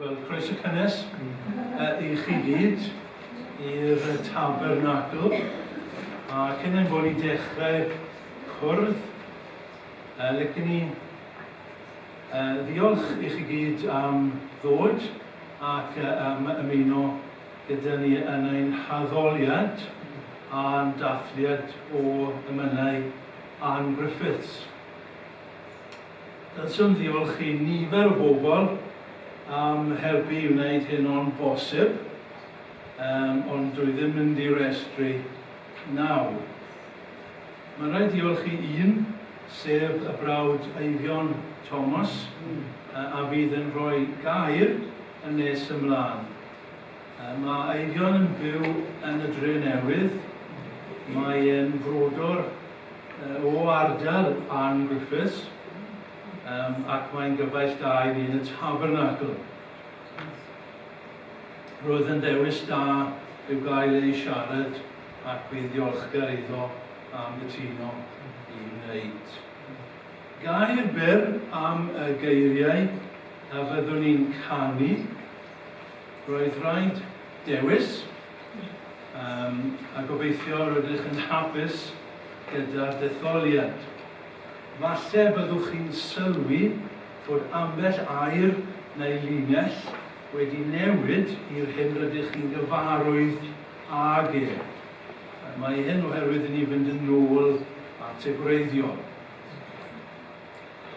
Wel, croeso cynnes i chi gyd i'r Tabernacl. A cyn ein bod ni dechrau cwrdd, licen ni ddiolch i chi gyd am ddod ac am ymuno gyda ni yn ein haddoliad a'n dathliad o emynau Ann Griffiths. Dylswn ddiolch i nifer o bobl am helpu i wneud hyn o'n bosib, ond dwi ddim yn mynd i restru nawr. Mae'n rhaid diolch i un, sef y brawd Eifion Thomas, a fydd yn rhoi gair yn nes ymlaen. Mae Eifion yn byw yn y Drenewydd. Mae e'n frodwr o ardal Ann Griffiths, ac mae'n gyfaill da i ni yn y Tabernacl. Roedd yn dewis da i'w gael ei siarad ac bydd diolchgar iddo am gytuno i wneud. Gair byr am y geiriau a fyddwn ni'n canu. Roedd rhaid dewis, a gobeithio rydych yn hapus gyda'r detholiad. Falle byddwch chi'n sylwi bod ambell air neu linell wedi newid i'r hyn rydych chi'n gyfarwydd ag e. Mae hyn oherwydd i ni fynd yn ôl at y gwreiddiol.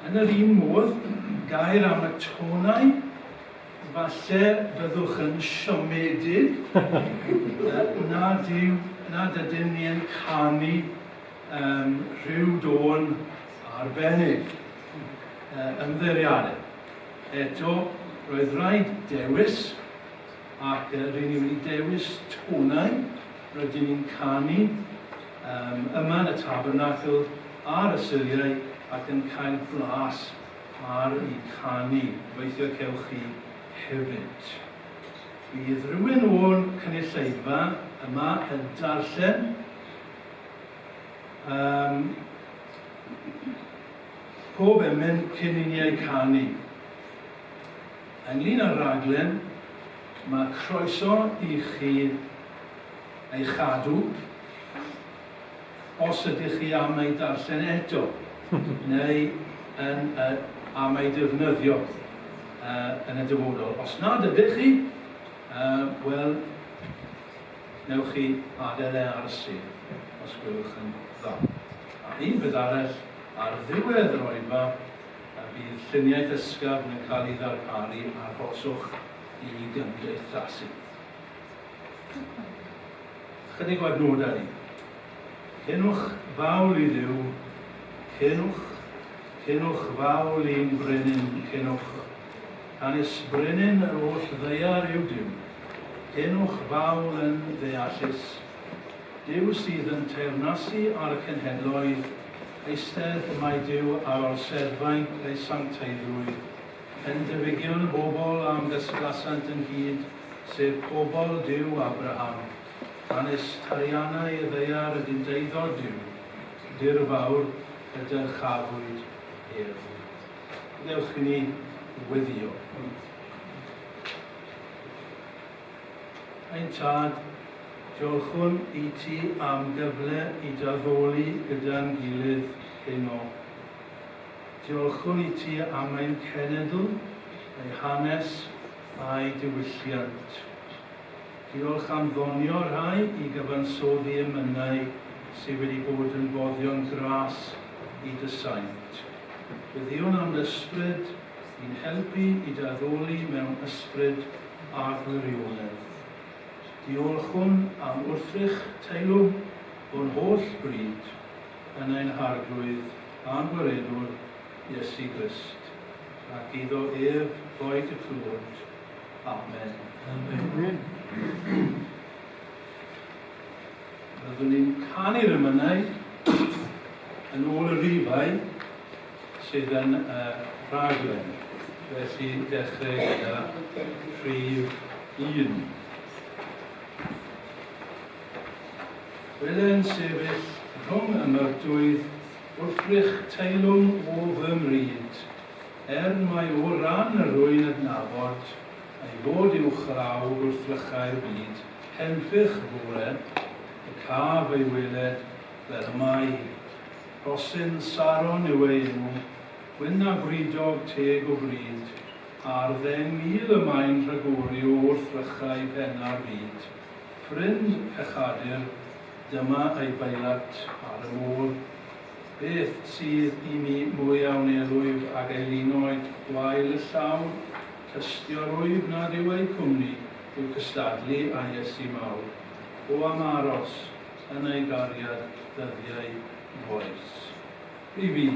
Yn yr un modd, gair am y tonau, falle byddwch yn siomedig nad ydyn ni yn canu rhyw dôn arbennig ymddiriadau. Eto, roedd rhaid dewis, ac rydyn ni wedi dewis tonau, rydyn ni'n canu yma yn y Tabernacl ar y syliau ac yn cael blas ar ei canu. Gobeithio cewch chi hefyd. Bydd rhywun o'r cynulleidfa yma yn darllen pob emyn cyn i ni ei canu. Ynglŷn â'r raglen, mae croeso i chi ei chadw, os ydych chi am ei darllen eto, neu am ei defnyddio yn y dyfodol. Os nad ydych chi, wel, newch chi adael ar y sir, os gwelwch yn dda. A un bydd arall ar ddiwedd yr oedfa, bydd lluniaeth ysgafn yn cael ei ddarparu ar hoswch i gymdeithasu. Chydig o adnodau ni. Cenwch fawl i Dduw, cenwch fawl i'n brenin, cenwch anis brenin yr oll ddeiar yw Dduw. Cenwch fawl yn ddeallus, Dyw sydd yn teyrnasu ar y cynhedloedd, eistedd mae Dyw ar olserfaint ei sancteiddrwydd, pendifigion y bobl am gysgasant yn hyd, sef pobl Dyw Abraham, anis tariannau y ddeiar ydyn deuddod Dyw, dir fawr gyda chafwyd ef. Dewch i ni weddio. Ein tad, diolchwn i ti am gyfle i daddoli gyda'n gilydd heno. Diolchwn i ti am ein cenedl, ei hanes a'i diwylliant. Diolch am ddonio rhai i gyfansoddi emynau sydd wedi bod yn foddion gras i dysaint. Byddiwn am ysbryd i'n helpu i daddoli mewn ysbryd a gwirionedd. Diolchwn am wrthrych teilwm o'n holl bryd yn ein harglwydd a'n gwaredwr Iesu Grist, ac iddo ef boed y clwyd. Amen. Amen. Byddwn ni'n canu'r emynau yn ôl y rifau sydd yn rhaglen. Felly dechrau gyda rhif 1. Wele'n sefyll rhwng y myrtwydd wrthrych teilwm o fy mryd, mai o ran y rwy'n adnabod Ei fod uwch yr awr wrth lychau'r byd, henffych fore, y caf ei weled fel y mai. Rosyn Saron yw ei enw, wyna bridog teg o bryd, a'r 10,000 y maen rhagori wrth lychau penna'r byd. Ffrind pechadur, dyma ei bailat ar y môr. Beth sydd i mi mwy awnelwyf ag elinoed gwael y llawn, tystio'r wyf nad yw ei cwmni, yw cystadlu a Iesu mawr, o am aros yn ei gariad ddyddiau foes. I fi.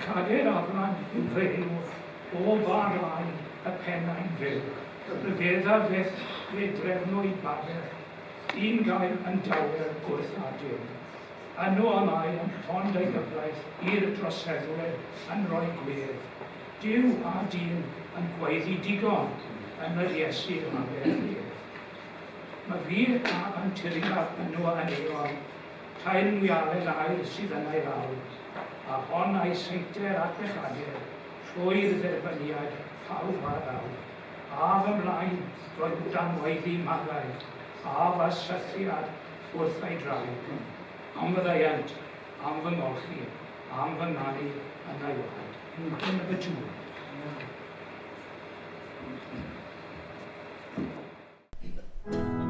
Chader afran yw feilwch o barlau y pennau'n fyw. Rydedda fydd fe drefnwyd bader, un gael yn dawer gwrth adur. Yno am ai yn rhond ei gyfraith i'r droseddwyr yn rhoi gwedd. Dyw a dyn yn gweiddi digon yn yr Iesu'r maberfydd. Mae fi a yn tiriad yno yn eon, taen mwyalen air sydd yn ei lawr, a hon a'i seinter at bechadur, trwy'r dderbyniad pawb ar awr. Af ymlaen, roedd danweiddi magaidd, af a sythiad wrth ei draed. Am fy ddeiant, am fy ngolchi, am fy nanu yn ei waed. Yn y bydŵr. Oh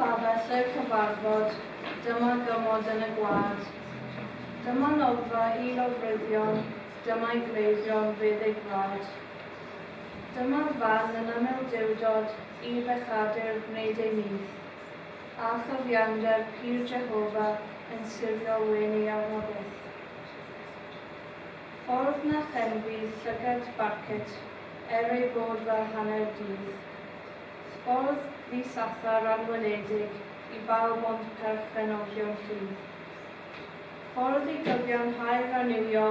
babell y cyfarfod, dyma gymod yn y gwlad. Dyma noddfa I lofryddion, dyma'i gleifion fydd ei gwlad. Dyma fan yn ymildiwdod I bechadur wneud ei mith. A chofiander pyr Jehova yn sirio wenu arnogaeth. Ffordd na chenfydd llygad barcet, ei bod fel hanner dydd. Ffordd ddisathar anweledig I bawb ond perchenogion ffydd. Ffordd I gyfiawnhau'r raniwio,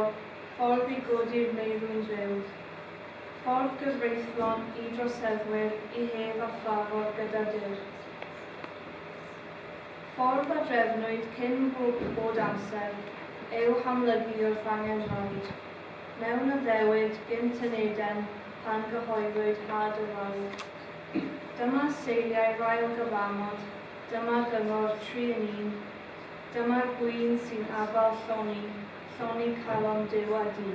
ffordd I godi'r meirw'n fyw. Ffordd gyfreithlon I droseddwyr I hef a ffafod gyda Duw. Ffordd a drefnwyd cyn bod amser, yw hamlygu wrth angen roed. Mewn y ddewyd gynt yn eden, pan gyhoeddwyd had y roed. Dyma seiliau rael gyfamod, dyma gyngor 3 yn 1. Dyma'r gwyn sy'n abal lloni calon Duw a di.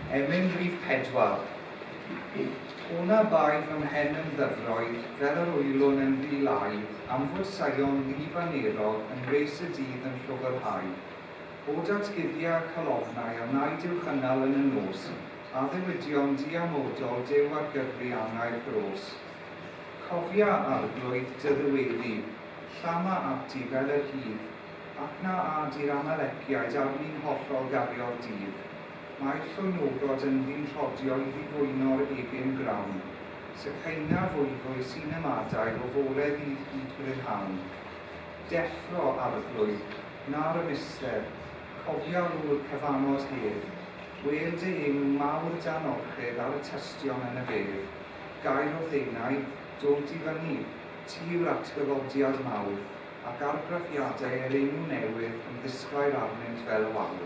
Emyn rhif 4. O'na bai fy mhen yn ddyfroedd fel yr wylwn yn ddilai am fod Sion ddibanerol yn reis y dydd yn llwfrhau. O datguddiau colofnau a wnaid i'w chynnal yn y nos, a ddiwydion diamodol dew ar gyfri angau'r gros. Cofia arglwydd dyddiweddi, llama ati fel yr hydd, ac na ad i'r amaleciaid arni'n hollol gario'r dydd. Mae'r llwnogod yn ddyn rhodio i ddifwyno'r egin grawn, syceina fwyfwy sy'n ymadau o fore ddydd hyd brynhawn. Deffro arglwydd, na'r ymister, cofia rwy'r cyfanod hedd, wel dy enw mawr dan orched ar y tystion yn y bedd. Gair o ddenau, dod i fyny, ti yw'r atgyfodiad mawr, ac argraffiadau yr enw newydd yn ddisglair arnynt fel wawr.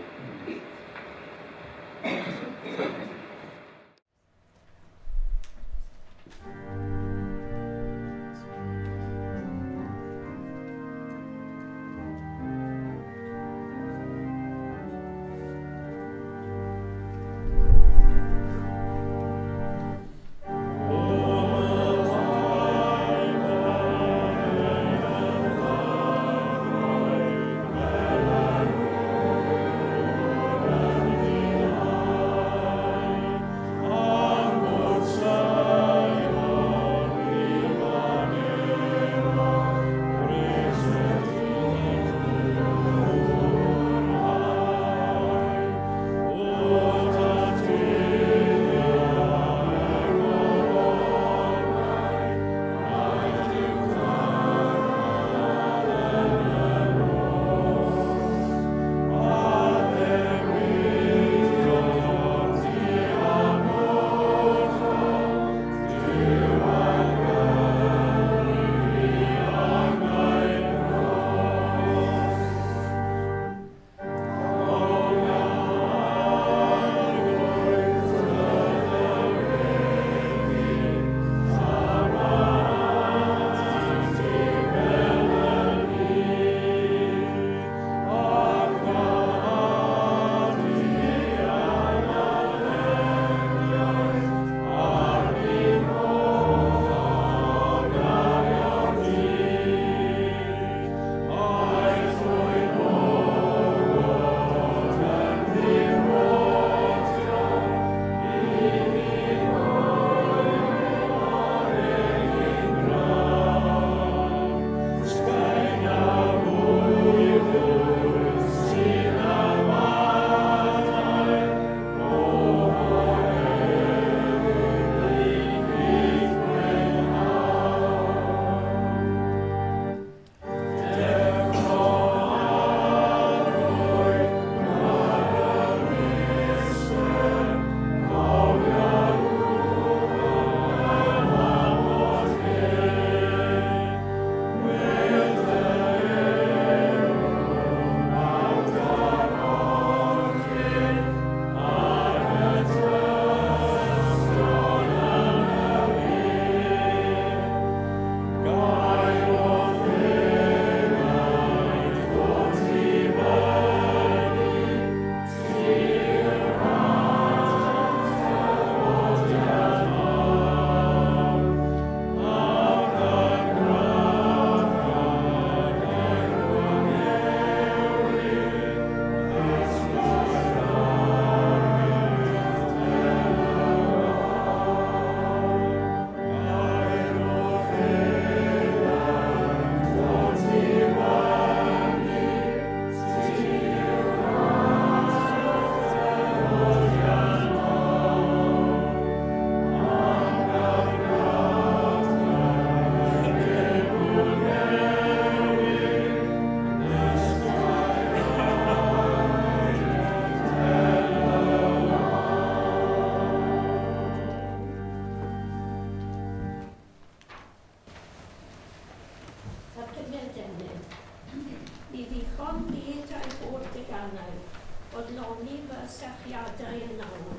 bodloni fy sychiadau yn awr,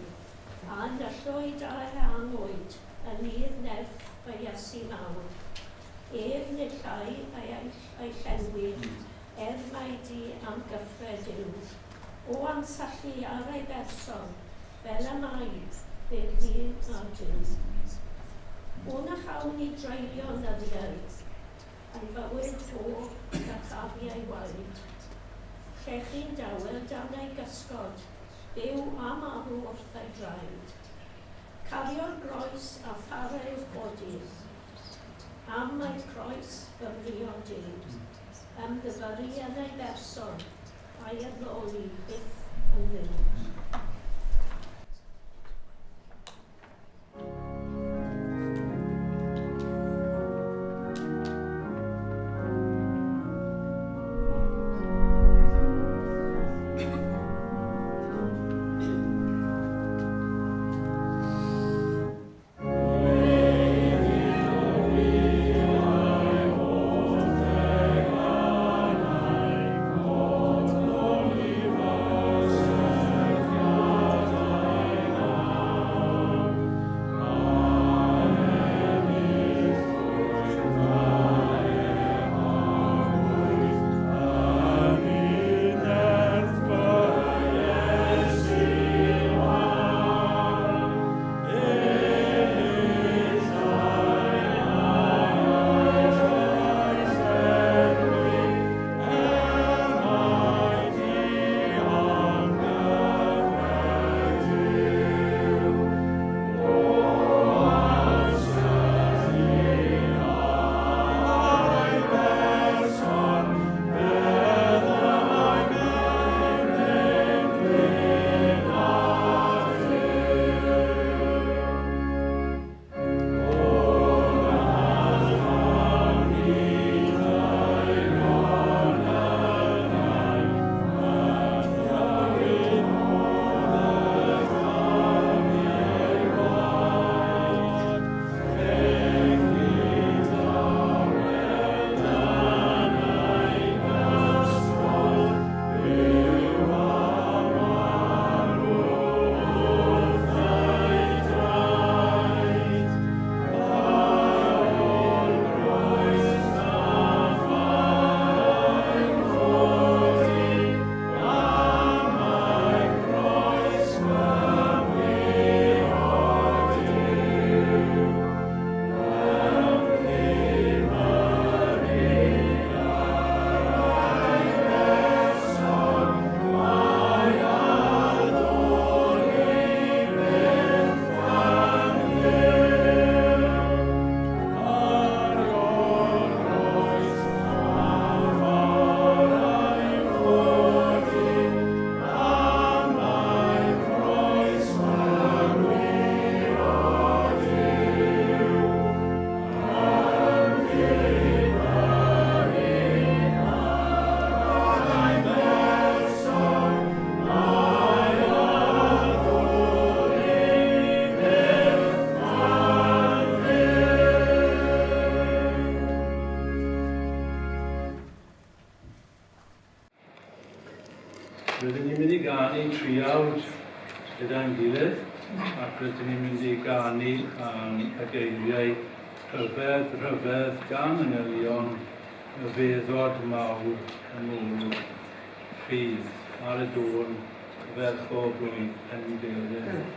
a nyllwyd a'r angwyd yn i'r nerth fy Iesu mawr. Ef nillai ei llenwi, mai di am gyffred yw. O ansallu ar ei berson, fel y maid, fe'r ddyn a dyn. O'n a chawn i dreulio nyddiau, yn fywyd o gachafiau waed. Llechu'n dawyr dan ei gysgod, byw a marw wrth ei draed. Cario'r groes a phareu'r bodi, am ei croes fymrio dyn. Ymddyfyru yn ei berson, a'i addoli byth yn ddim. Rydyn ni'n mynd i ganu triawd gyda'n gilydd, ac rydyn ni'n mynd i ganu y geiriau rhyfedd gan ynghylion y feddod mawr yn ôl ffydd ar y dôn ferch o blwydd yn deilyn.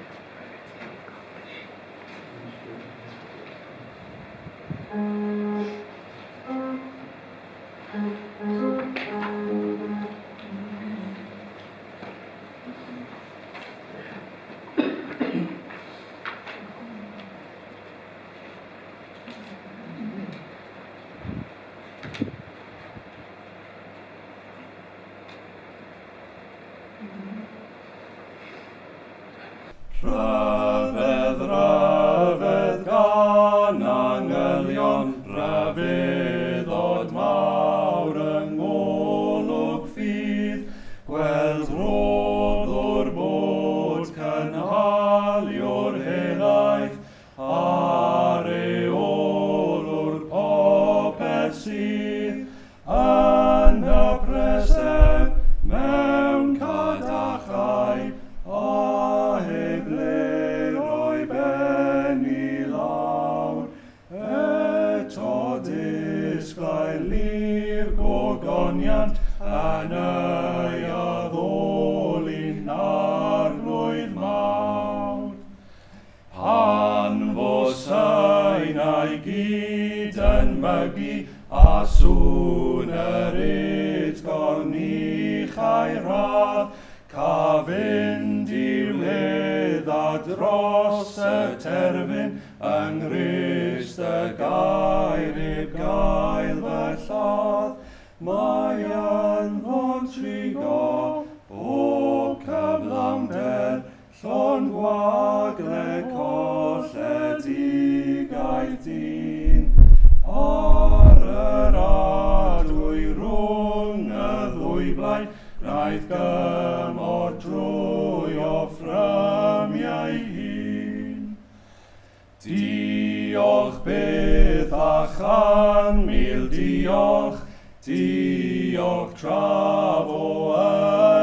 Rhyfedd gan anghelion, rhyfeddod mawr yng ngolwg ffydd, gweld roddwr bod cynhaliwr helaeth, areolwr popeth sydd yn y presef mewn cadachau a heblyw. sŵn yr utgon ni chairadd, ca fynd i'r wedd a dros y terfyn, yng nghrist y gair heb gael fy lladd. Mae yn fod trigo o cyflawnder, llon gwagle colledigaeth dyn. Ar yr adwy rhwng y ddwy blaid, wnaeth gymod drwy o ffrymiau hun. Diolch byth a chan mil diolch, diolch traf o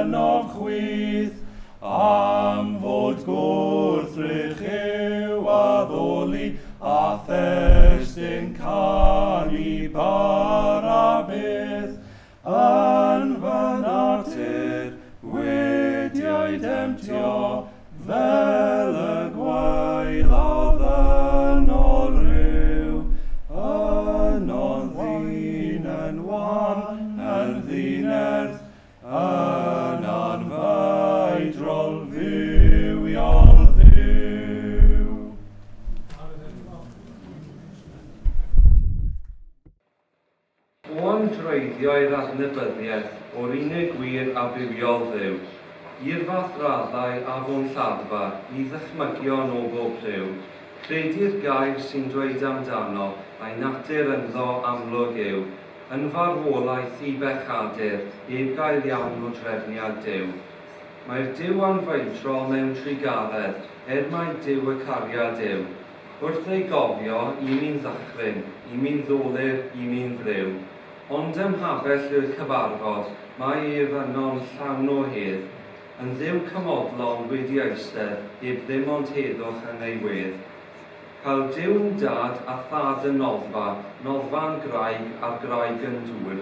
ynof chwyth, am fod gwrthrych yw addoli a thestyn canu bara byth. Yn fy natur wedi'i demtio fel y gwailodd yn ôl rhyw. Yno'n ddyn yn wan yn ddinerth, yn anfaidrol fywiol ddiw. O andreiddio'r adnabyddiaeth o'r unig wir a bywiol ddiw, i'r fath raddau a fo'n lladdfa i ddychmygion o bob rhyw, credi'r gair sy'n dweud amdano a'i natur ynddo amlwg yw, yn farwolaeth i bechadur heb gael iawn o drefniad Duw. Mae'r Duw anfeidrol mewn trigaredd, mai Duw y cariad yw. Wrth ei gofio, i mi'n ddychryn, i mi'n ddolir, i mi'n fryw. Ond ymhabell yw'r cyfarfod, mae ef yno'n llawn o hedd, yn ddiw cymodlon wedi eistedd, heb ddim ond heddwch yn ei wedd. Cael Duw yn dad a thad yn noddfa'n graig a'r graig yn dŵr.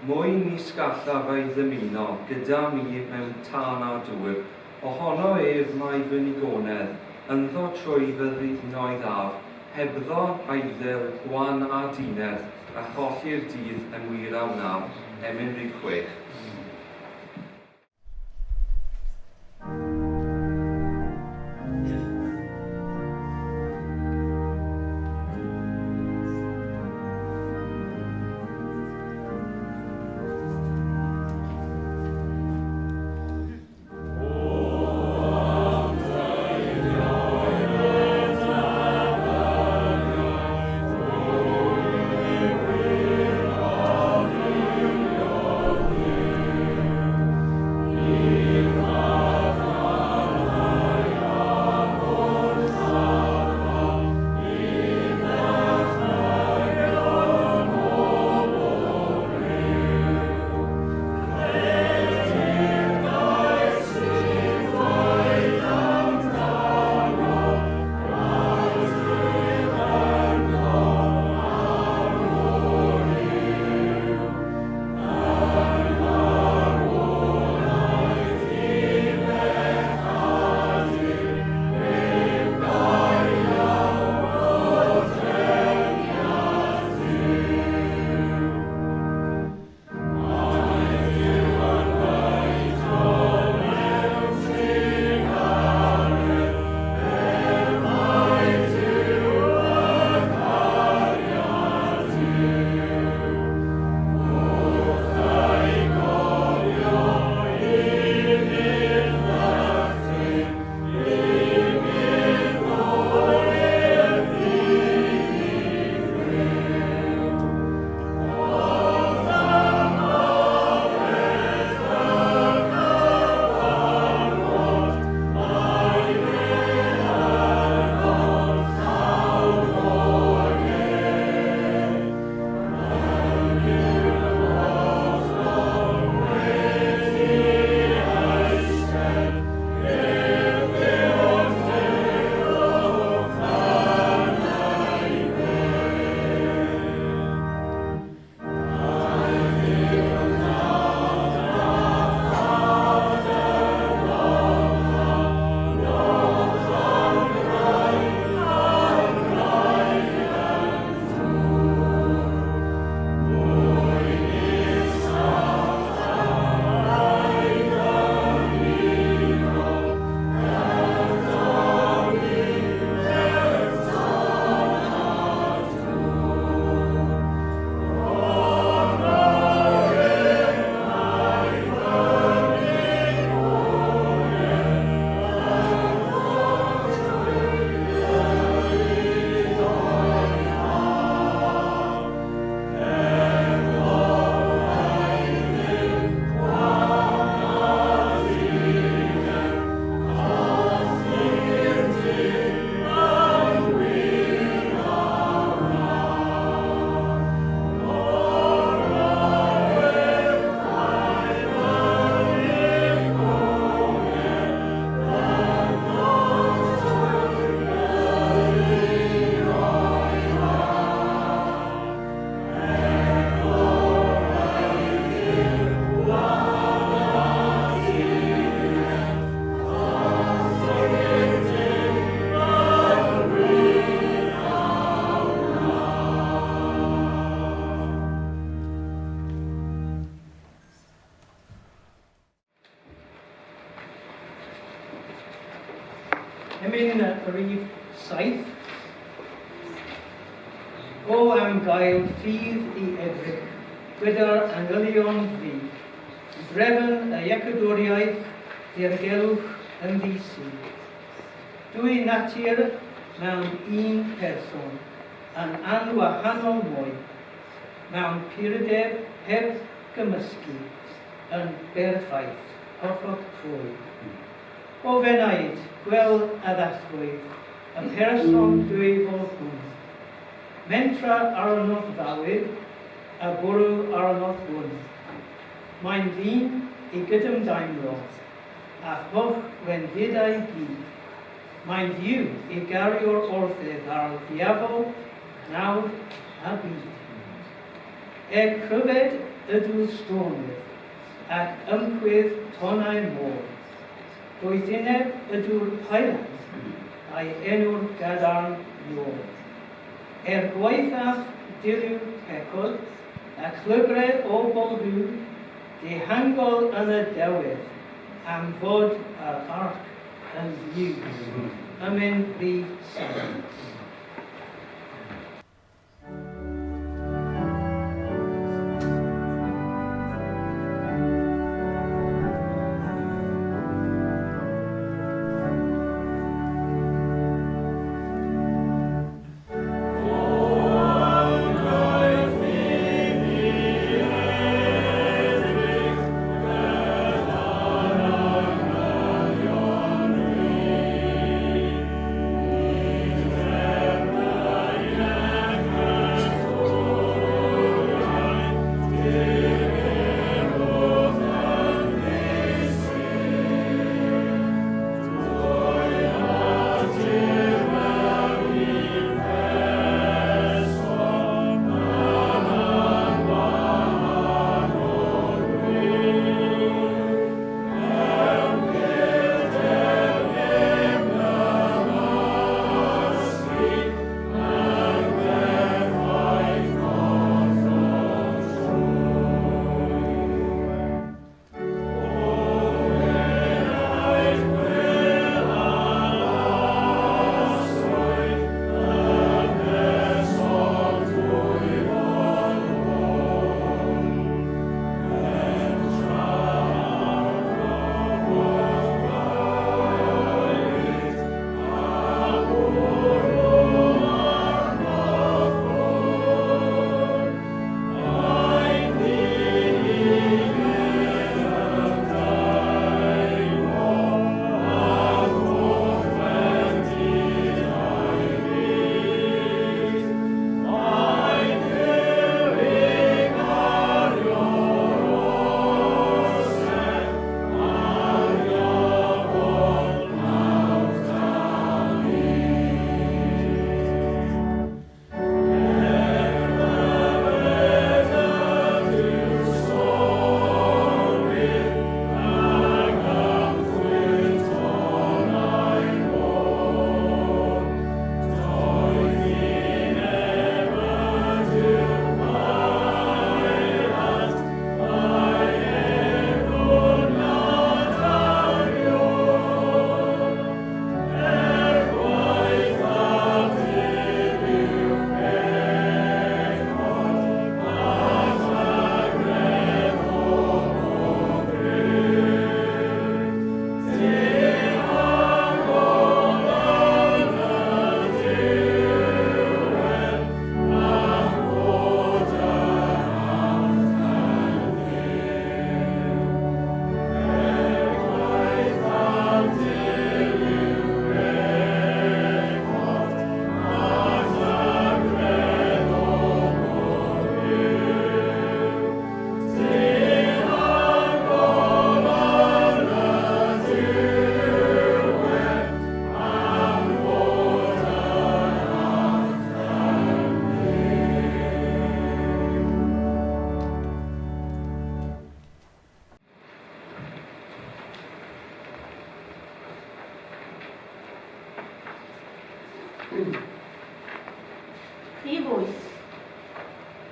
Mwy nis gallaf ei ddymuno gyda mi mewn tân a dŵr. Ohono ef mae fy nigonedd, ynddo trwy fy ddinoedd af, hebddo eiddil, gwan a dinedd, a cholli'r dydd yn wir a wnaf. Emyn 6. Rhif 7. O am gael ffydd I edrych, gyda'r anylion fi. Drefn y iacadwriaeth dirgelwch yn ddisu. Dwy natur mewn un person, yn anwahanol mwy, mewn purdeb heb gymysgu, yn berffaith, hollol trwy. O fenaid, gweld a ddathlwyd, y person dwi fod hwn. Mentra arnodd fawyd, a bwrw arnodd hwn. Mae'n ddyn I gydymdaimlo, a holl wendidau gyd. Mae'n ddiw I gario'r orthydd ar ddiafol, nawr a byd. Cryfed ydw stormydd, ac ymchwedd tonau môr. Doethyneb ydw'r pailant a'i enw'r gadarn ior. Gwaethaf diliw pecod a clybred o bolrhyw dehangol yn y dewedd am fod yr arc yn ddiw. Rhif 7.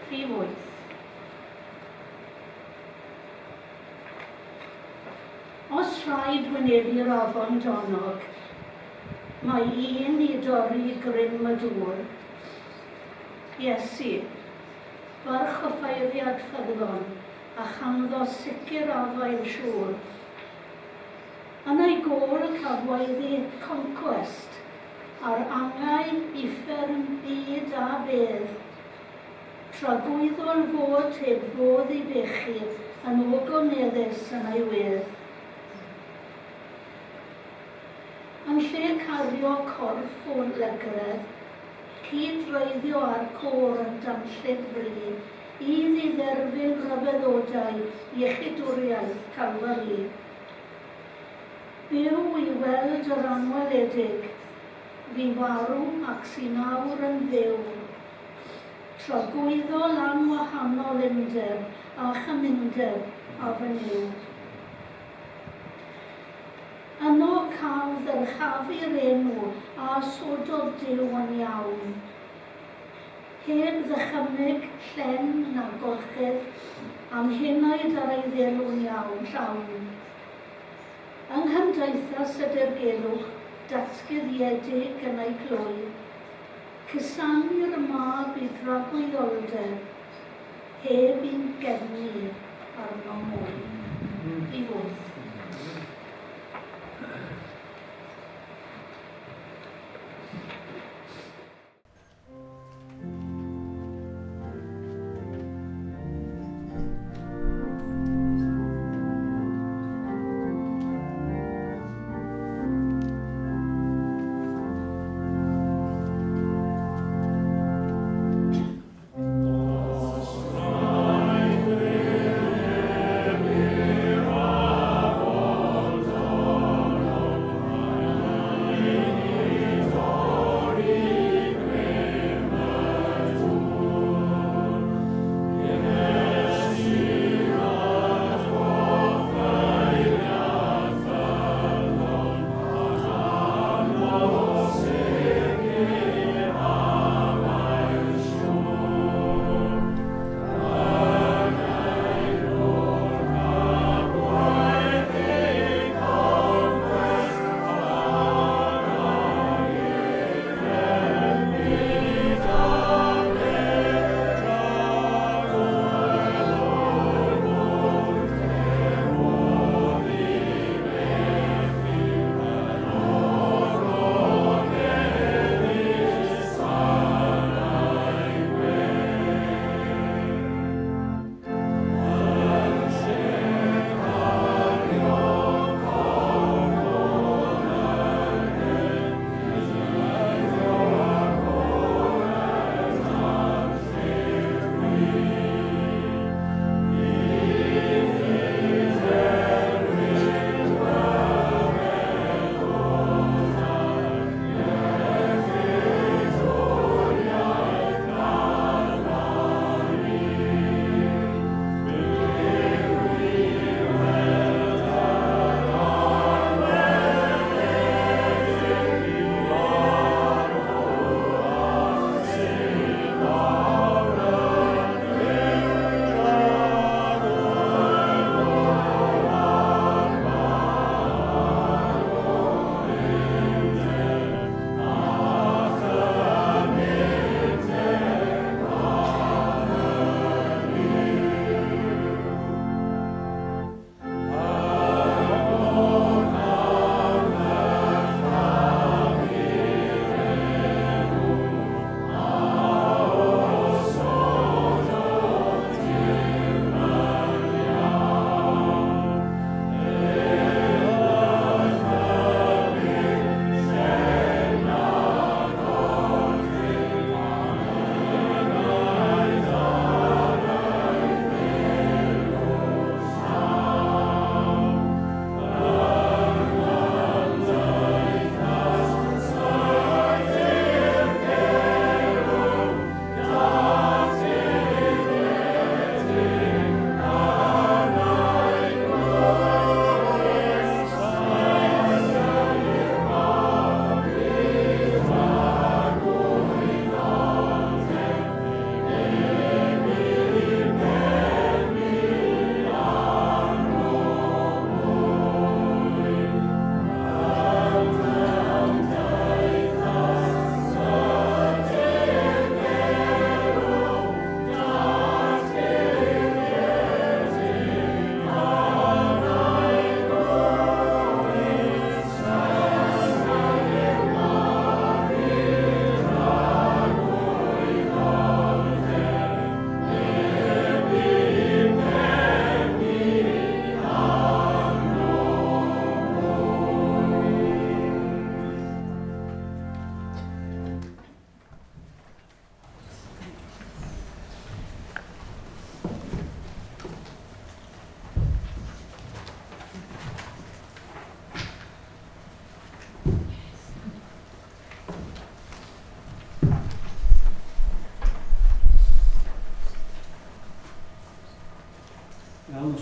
Prif 8. Os rhaid wynebu'r afon donog, mae un i dorri grym y dŵr. Iesu, farch o ffeiriad ffyddlon a chanddo sicr afael siŵr. Yn ei gôl cafwyddi conquest a'r angau uffern byd a bedd, tra gwyddol fod heb fodd i bechu yn ogoneddus yn ei wedd. Yn lle cario corff o lygredd, cyd-reiddio ar côr yn danllid fri, i ddidderfyn rhyfeddodau iechydwriaeth Calfari. Byw i weld yr anweledig, fi farw ac sy'n awr yn ddew, tra gwyddo lan wahanol undeb a chymundeb a fy niw. Yno cael ddyrchafu'r enw a sododd Duw yn iawn. Heb ddychymyg, llen na gorchydd, am hynnaid ar ei ddelw'n iawn llawn. Yng nghymdeithas y dirgelwch, datgyddiedig yn ei clwy, cysanu'r mab i dragwyddoldeb, heb i'n geni arno mwy. I wrth. Os rhaid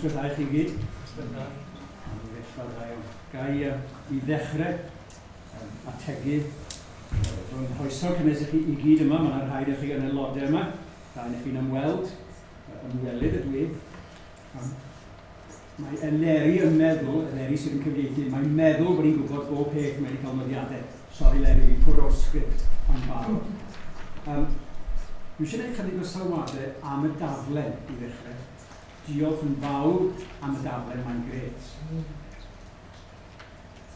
noswaith chi gyd. Gai i ddechrau ategu rhwng hoeso cynnes i chi i gyd yma. Mae'n rhaid i chi yn aelodau yma. Rhaid i chi'n ymweld, ymwelydd ydw i. Mae Eleri yn meddwl, Eleri sydd yn cyfieithu, mae'n meddwl bod ni'n gwybod bob peth mae'n cael nodiadau. Sori Eleri, fi ffwr o'r sgript yn barod. Dwi eisiau gwneud chydig o sylwadau am y daflen i ddechrau. Diolch yn fawr am y daflen, mae'n gret.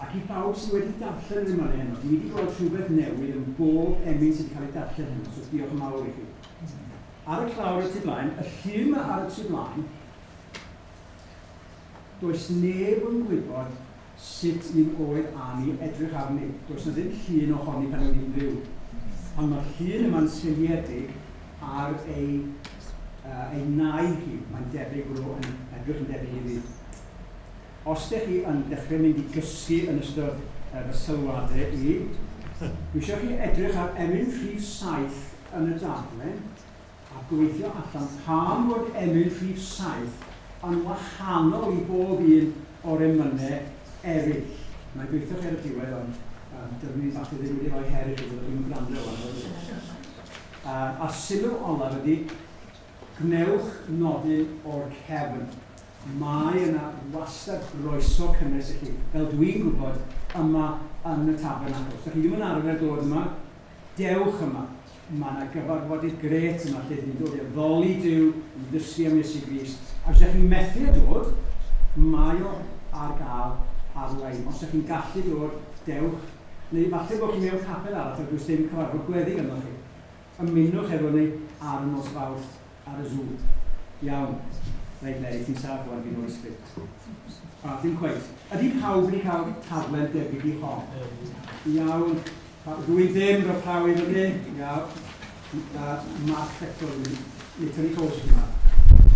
Ac i bawb sydd wedi darllen yn ymwneud heno, dwi wedi gweld rhywbeth newydd yn bob emyn sydd wedi cael ei darllen heno, so diolch yn mawr i chi. Ar y clawr y tu blaen, y llun yma ar y tu blaen, does neb yn gwybod sut ni'n oedd Ann edrych arni. Does na ddim llun ohoni pan oedd hi'n fyw. Ond mae'r llun yma'n syniedig ar ei nai hi. Mae'n debyg yn edrych yn debyg iddi. Os ydych chi yn dechrau mynd i gysgu yn ystod fy sylwadau i, dwi eisiau chi edrych ar emyn rhif 7 yn y daflen a gweithio allan pam bod emyn rhif 7 yn wahanol i bob un o'r emynau eraill. Mae'n gweithio chi ar y diwedd, ond dydyn ni falle ddim wedi rhoi her i chi, byddwch chi'n gwrando o'n. A sylw olaf ydy, gnewch nodyn o'r cefn. Mae yna wastad groeso cynnes i chi, fel dwi'n gwybod, yma yn y Tabernacl. Os ydych chi ddim yn arfer dod yma, dewch yma. Mae yna gyfarfodydd gret yma, lle ni'n dod i'r ddoli Duw, yn dysgu am Iesu Grist. A os ydych chi'n methu a dod, mae o ar gael ar-lein. Os ydych chi'n gallu dod, dewch. Neu falle bod chi mewn capel arall, ac does dim cyfarfod gweddi ganddo chi. Ymunwch efo ni ar y nos Fawrth ar y Zoom. Iawn. Reit, Leri, ti'n saff o'n fi'n o'r sgript. Dim cweith. Ydy pawb wedi cael taflen debyg i hon? Iawn. Rwy'n ddim roedd llaw i fyny. Iawn. Mark Fector, neu tynnu cos i chi ma.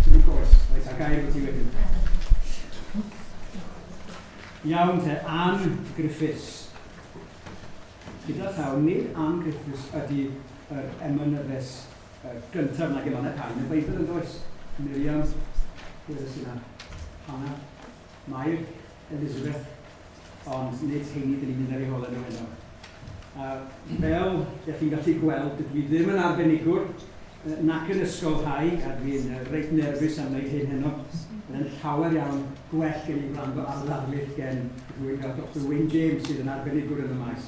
Tynnu cos. Reit, a gair o ti wedyn. Iawn te, Ann Griffiths. Gyda llaw, nid Ann Griffiths ydy yr emynyddes gyntaf nag yma cael. Yn Beibl yn does. Miriam. Gwydda sy'n Hannah, Mair, Elizabeth, ond nid heini dyn ni'n mynd ar ei holen nhw heno. Fel ydych chi'n gallu gweld, dwi ddim yn arbenigwr, nac yn ysgolhau, a dwi'n reit nerfus am wneud hyn heno. Yn llawer iawn gwell gen i gwrando ar ddarlith gen rwy'n cael Dr Wayne James sydd yn arbenigwr yn y maes.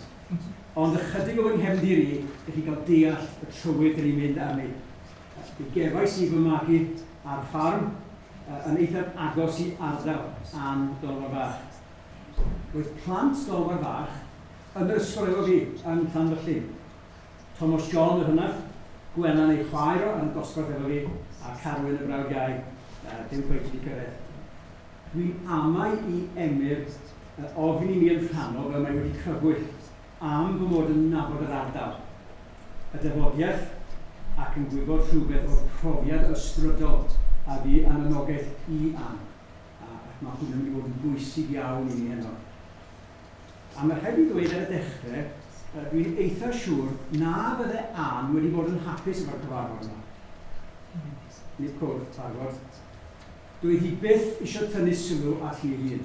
Ond ychydig o fy nghefndir i, ydych chi'n cael deall y trywydd dyn ni'n mynd arni. Dwi'n gefais i fy magu ar ffarm, yn eithaf agos i ardal Ann Dolfar Fach. Roedd plant Dolfar Fach yn yr ysgol efo fi yn Llanfyllin. Thomas John yr hynaf, Gwennan ei chwaer o yn dosbarth efo fi, a Carwyn y brawd iau, dim gweith wedi cyrraedd. Dwi'n amau i emyr ofyn i mi yn rhannol fel mae wedi crybwyll am fy mod yn nabod yr ardal. Y dyfodiaeth ac yn gwybod rhywbeth o'r profiad ysbrydol a fi yn anogaeth i Ann. Ac mae hwn yn mynd i fod yn bwysig iawn i ni heno. A mae rhaid i ddweud ar y dechrau, dwi'n eitha siŵr na fydde Ann wedi bod yn hapus efo'r cyfarfod yma. Nid cwrdd, tagod. Doedd hi byth eisiau tynnu sylw at hi hun.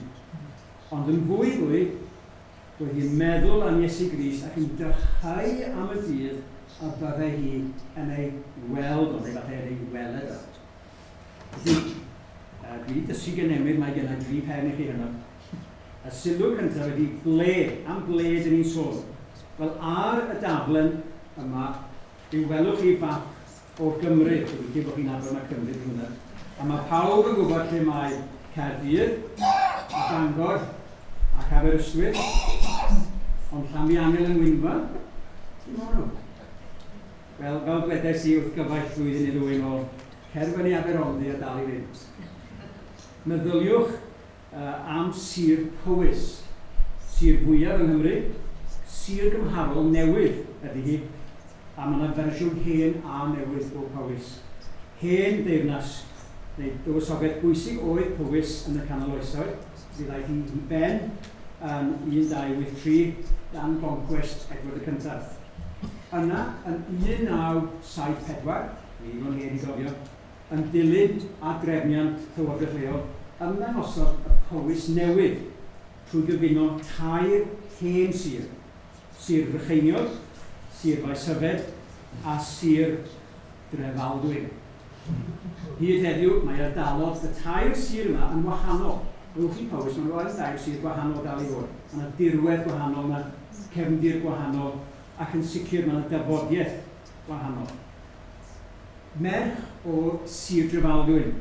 Ond yn fwy, doedd hi'n meddwl am Iesu Grist ac yn dyrchau am y dydd a byddai hi yn ei weld o, neu falle yn ei weled o. Felly, dwi wedi dysgu gen emyr mae gen i 3 pen i chi hynny. Y sylw cyntaf ydy ble, am ble dyn ni'n sôn. Wel, ar y daflen yma, fe welwch chi fap o Gymru, dwi'n gwybod bod chi'n nabod yma Cymru dwi'n hwnna. A mae pawb yn gwybod lle mae Caerdydd, a Bangor, ac Aberystwyth, ond Llamiangel yn Wynfa. Dim ond nhw. Wel, fel dwedais i wrth gyfaill flwyddyn i ddwy'n o cerfyn i Aberondi a dal i fynd. Meddyliwch am Sir Powys, Sir fwyaf yng Nghymru, Sir gymharol newydd ydy hi, a mae yna fersiwn hen a newydd o Powys. Hen deyrnas, neu dywysogaeth bwysig oedd Powys yn y canol oesoedd, sydd aeth i ben yn 1283 dan Conquest Edward y Cyntaf. Yna, yn 1974, ni fo'n hen i gofio, yn dilyn a drefniant Llywodraeth leol, ymddangosodd y Powys newydd trwy gyfuno tair hen sir. Sir Frycheiniog, Sir Faesyfed a Sir Drefaldwyn. Hyd heddiw, mae ardalodd y tair sir yma yn wahanol. Rwy'n chi Powys, mae'n rhaid dair sir gwahanol dal i fod. Mae yna dirwedd gwahanol, mae cefndir gwahanol, ac yn sicr mae yna dyfodiaeth gwahanol. Merch o Sir Drefaldwyn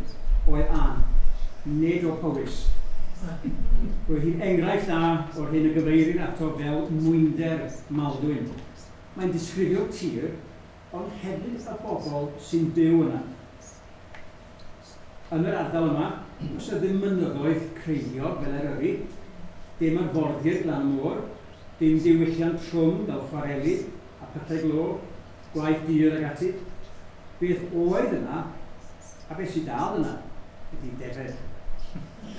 oedd Ann, nid o Powys. Roedd hi'n enghraifft da o'r hyn y gyfeirir ato fel mwynder Maldwyn. Mae'n disgrifio tir, ond hefyd y bobl sy'n byw yna. Yn yr ardal yma, os ydy mynyddoedd creiddiog fel Eryri, dim arfordir glan y môr, dim diwylliant trwm fel chwareli a pethau glo, gwaith dyr ag ati. Beth oedd yna, a beth sydd dal yna, ydy defed.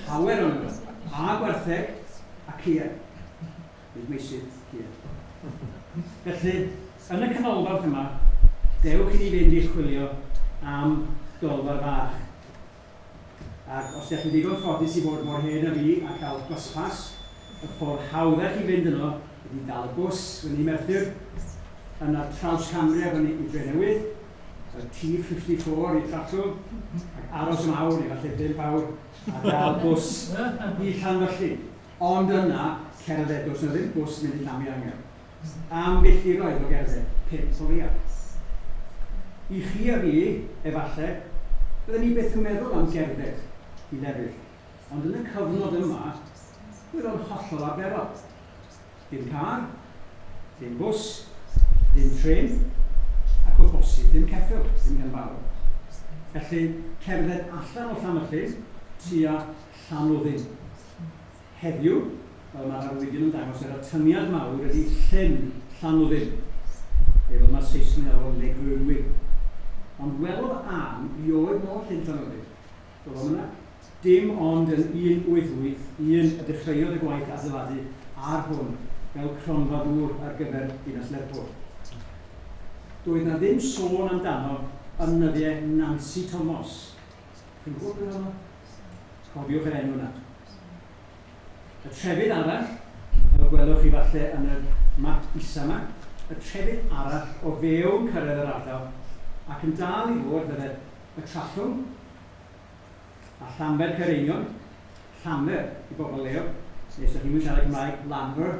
Hawer o'n yna, a gwartheg a cia. Nid meisydd cia. Felly, yn y canolbarth yma, dewch i ni fynd i chwilio am dolfar fach. Ac os ydych chi ddigon ffodus i fod mor hen a fi a cael gospas, y ffordd hawddach i fynd yno ydy dal y bws fyny Merthyr, yna Trawscamria fyny i Drenewydd, y T54 i Trallwng, ac aros am awr neu falle 5 awr, a dal bws i Llanfylly. Ond yna, cerdded, does yna ddim bws mynd i Llamiangen. Am filltiroedd o gerdded, 5 o leia. I chi a fi, efallai, byddwn ni beth yn meddwl am gerdded i lefydd. Ond yn y cyfnod yma, bydd o'n hollol arferol. Dim car, dim bws, dim tren, ac o bosib dim ceffyl, dim gan fawr. Felly, cerdded allan o Llanfylly, tua Llanwddyn. Heddiw, fel mae'r arwyddion yn dangos, yr atyniad mawr ydy llyn Llanwddyn. Fel mae'r Saesneg yn alw Drenewydd. Ond welodd Ann i oedd mor llyn Llanwddyn. Doedd yna dim ond yn 188, un y dechreuodd y gwaith adeiladu ar hwn fel cronfa dŵr ar gyfer Dinas Lerpwl. Doedd na ddim sôn amdano yn nyddiau Nancy Thomas. Chi'n gwybod beth yma? Cofiwch yr enw yna. Y trefyd arall, fel gwelwch chi falle yn y map isa yma, y trefyd arall o fewn cyrraedd yr ardal, ac yn dal i fod fydde y Trallwng, a Llanfer Cyreinion, Llanfer i bobl leo, neu os ydych chi'n siarad Gymraeg, Llanfer,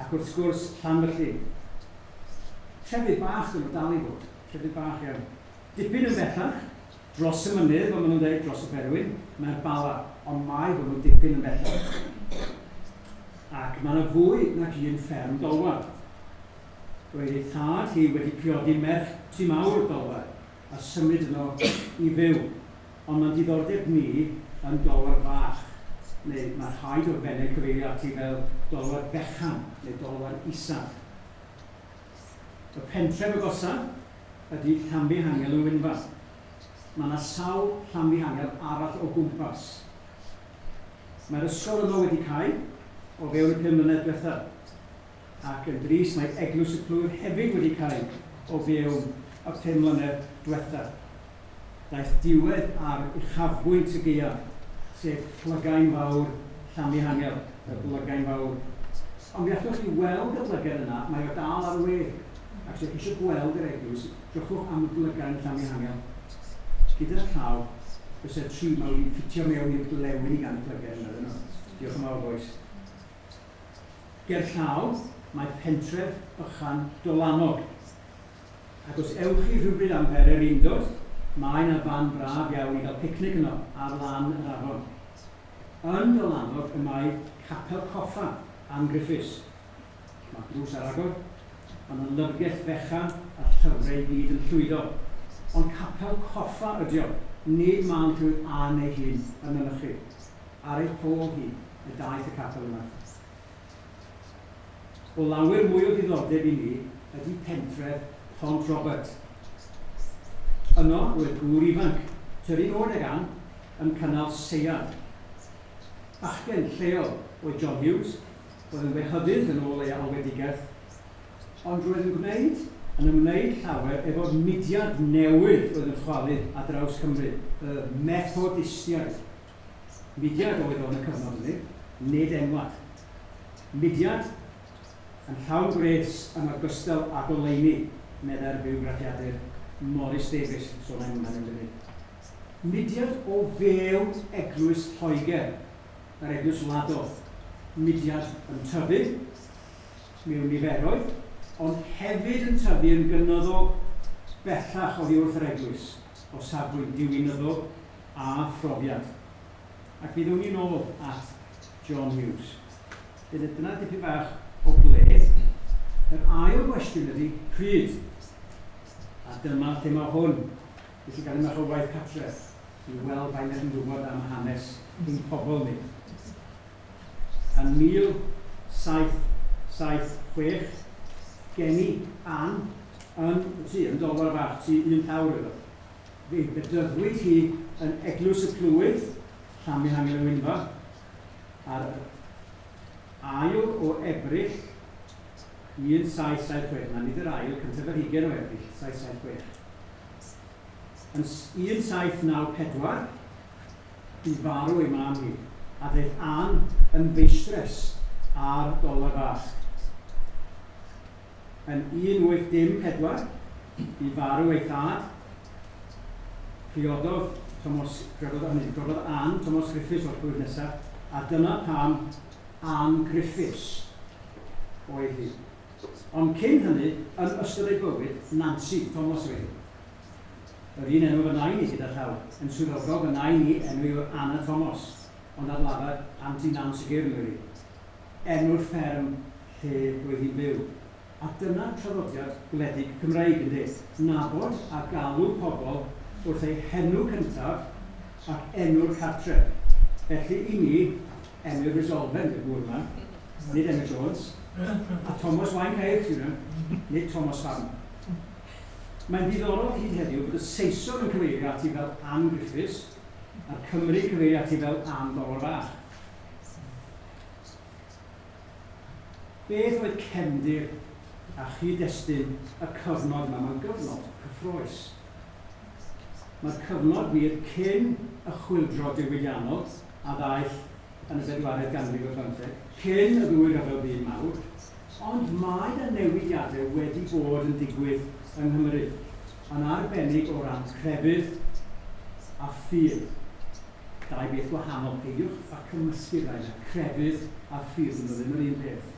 ac wrth gwrs Llanfylly. Trefyd bach yn dal i fod, trefyd bach iawn. Dipyn yn bellach, dros y mynydd, fel maen nhw'n dweud, dros y Berwyn, mae'r Bala, ond mai bod nhw'n dipyn yn bellach. Ac mae yna fwy nag un fferm dolwar. Roedd ei thad hi wedi priodi merch tu mawr dolwar a symud yno i fyw. Ond mae'n diddordeb ni yn dolwar fach, neu mae rhaid o'r fennau cyfeirio ati fel dolwar fechan neu dolwar isaf. Y pentref agosaf ydy Llanfihangel yn Wynfa. Mae yna sawl Llanfihangel arall o gwmpas. Mae'r ysgol yno wedi cael o fewn y 5 mlynedd diwethaf. Ac yn dris mae eglwys y plwyr hefyd wedi cael o fewn y 5 mlynedd diwethaf. Daeth diwedd ar uchafbwynt y Gaea, sef plygain fawr Llanfihangel, y plygain fawr. Ond mi allwch chi weld y plygain yna, mae o dal ar y we. Ac os ydych chi eisiau gweld yr eglwys, drychwch am y plygain Llanfihangel. Gyda'r llaw, fysa tri mawr i ffitio mewn i'r blewyn i gan y plygain yna. Diolch yn fawr boes. Ger llaw, mae pentref bychan Dolanog. Ac os ewch chi rhywbryd am per yr undod, mae yna fan braf iawn i gael picnic yno ar lan yr afon. Yn Dolanog y mae capel coffa Ann Griffiths. Mae drws ar agor, ond yn lyfrgell fechan a llyfrau i gyd yn llwydo. Ond capel coffa ydy o, nid man rhyw Ann ei hun yn mynychu. Ar ei hôl hi, y daeth y capel yma. O lawer mwy o ddiddordeb i ni ydy pentref Pont Robert. Yno, roedd gŵr ifanc, tyfu nod ag Ann, yn cynnal seiad. Bachgen lleol oedd John Hughes, oedd yn wehydydd yn ôl ei alwedigaeth, ond roedd yn ymwneud llawer efo'r mudiad newydd oedd yn chwalu ar draws Cymru, y methodistiaeth. Mudiad oedd o'n y cyfnod ydy, nid enwad. Mudiad yn llawn gres yn ogystal ag oleini, medda'r biwgraffiadur Morris Davies, sôn am hwnna'n ymwneud. Mudiad o fewn eglwys Lloegr, yr eglwys Lado. Mudiad yn tyfu mewn niferoedd, ond hefyd yn tyfu yn gynyddol bellach oddi wrth yr eglwys, o safbwynt diwynyddol a phrofiad. Ac byddwn ni nôl at John Hughes. Dyna dipyn bach o ble. Yr ail gwestiwn ydy pryd. A dyma hwn. Felly gael yma o waith cartref i weld faint ydych chi'n gwybod am hanes ein pobl ni. Yn 1776, geni Ann yn dolwar fach, tu un llawr iddo. Fe bedyddwyd hi yn eglwys y Clwyd, Llanfihangel y Wynfa, ar ail o Ebrill 1776, na nid yr ail, cyntaf yr 20 o Ebrill 1776. Yn 1794, bu farw ei mam hi, a daeth Ann yn feistres ar dolwar fach. Yn 1814, bu farw ei thad, priododd Ann Thomas Griffiths o'r blwyddyn nesaf, a dyna pam Ann Griffiths oedd hi. Ond cyn hynny, yn ystod ei bywyd, Nancy Thomas oedd hi. Yr un enw fy nain i gyda llaw, yn swyddogol fy nain i enw yw Anna Thomas, ond ar lafar Aunty Nancy Gyrmyri. Enw'r fferm lle roedd hi'n byw. A dyna traddodiad gwledig Cymreig yn dweud, nabod a galw pobl wrth ei henw cyntaf ac enw'r cartref. Felly i ni, emynau Resolfen, y gŵr yma, nid Emma Jones, a Thomas Wain Caich, nid Thomas Farm. Mae'n ddiddorol hyd heddiw bod y Saeson yn cyfeirio ati fel Ann Griffiths a'r Cymru cyfeirio ati fel Ann dolwar fach. Beth oedd cefndir a chyd-destun y cyfnod yma? Mae'n gyfnod cyffroes. Mae'r cyfnod wir cyn y chwyldro diwydiannol a ddaeth yn y 14th ganrif o'r 15, cyn y ddwy ryfel byd mawr, ond mae y newidiadau wedi bod yn digwydd yng Nghymru, yn arbennig o ran crefydd a ffydd. Dau beth gwahanol, peidiwch a cymysgu'r rhaid, crefydd a ffydd yn ddim yr un peth.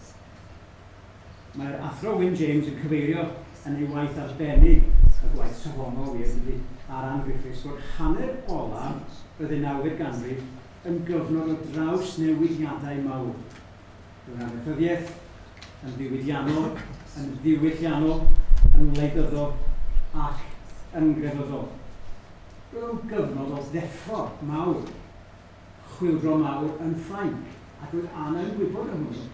Mae'r athro Wyn James yn cyfeirio yn ei waith arbennig, y gwaith safonol wir, ar Ann Griffiths, bod hanner olaf y 19th ganrif yn gyfnod o draws newidiadau mawr. Rwy'n anghyddiaeth, yn ddiwydiannol, yn ddiwylliannol, yn wleidyddol ac yn grefyddol. Rwy'n gyfnod o ddeffro mawr, chwyldro mawr yn Ffrainc, ac roedd Ann yn gwybod am hwnnw.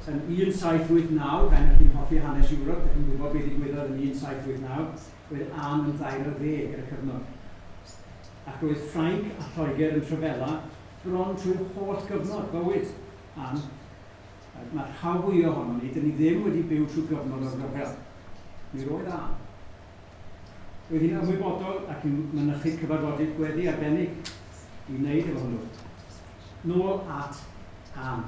Yn 1789, gan chi'n hoffi hanes Ewrop, ydych chi'n gwybod beth ddigwyddodd yn 1789, roedd Ann yn 20 ar y cyfnod. Ac roedd Ffrainc a Lloegr yn trefela bron trwy'r holl gyfnod bywyd Ann. Mae'r rhaw fwy ohono ni, dyn ni ddim wedi byw trwy gyfnod o'r rhyfel. Mi roedd Ann. Roedd hi'n ymwybodol ac yn mynychu cyfarfodydd gweddi arbennig i wneud efo hwnnw. Nôl at Ann.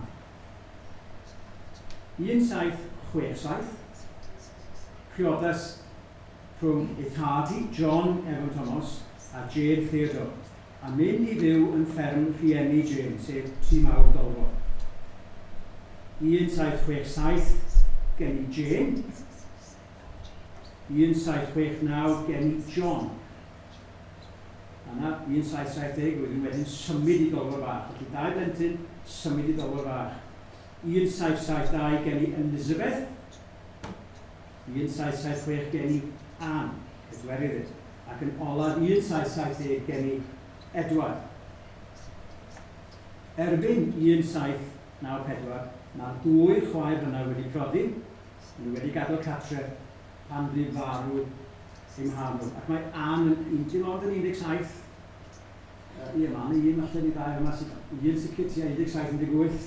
1767, priodas rhwng ei thad hi, John Eifion Thomas, a Jane Theodore, a mynd i fyw yn fferm rhieni Jane, sef tu mawr Dolfo. 1767, geni Jane. 1769, geni John. Yna, 1770, roedd wedyn symud i Dolfo fach. Felly, dau blentyn, symud i Dolfo fach. 1772, geni Elizabeth. 1776, geni Ann, pedwerydd. Ac yn olaf 1770, geni Edward. Erbyn 1794, mae'r dwy chwaer hynna wedi prodi, yn wedi gadael cartre pan fu farw ei mharnw. Ac mae Ann yn dim ond yn 17, un allan i ddau yma, un sicr tua 1718.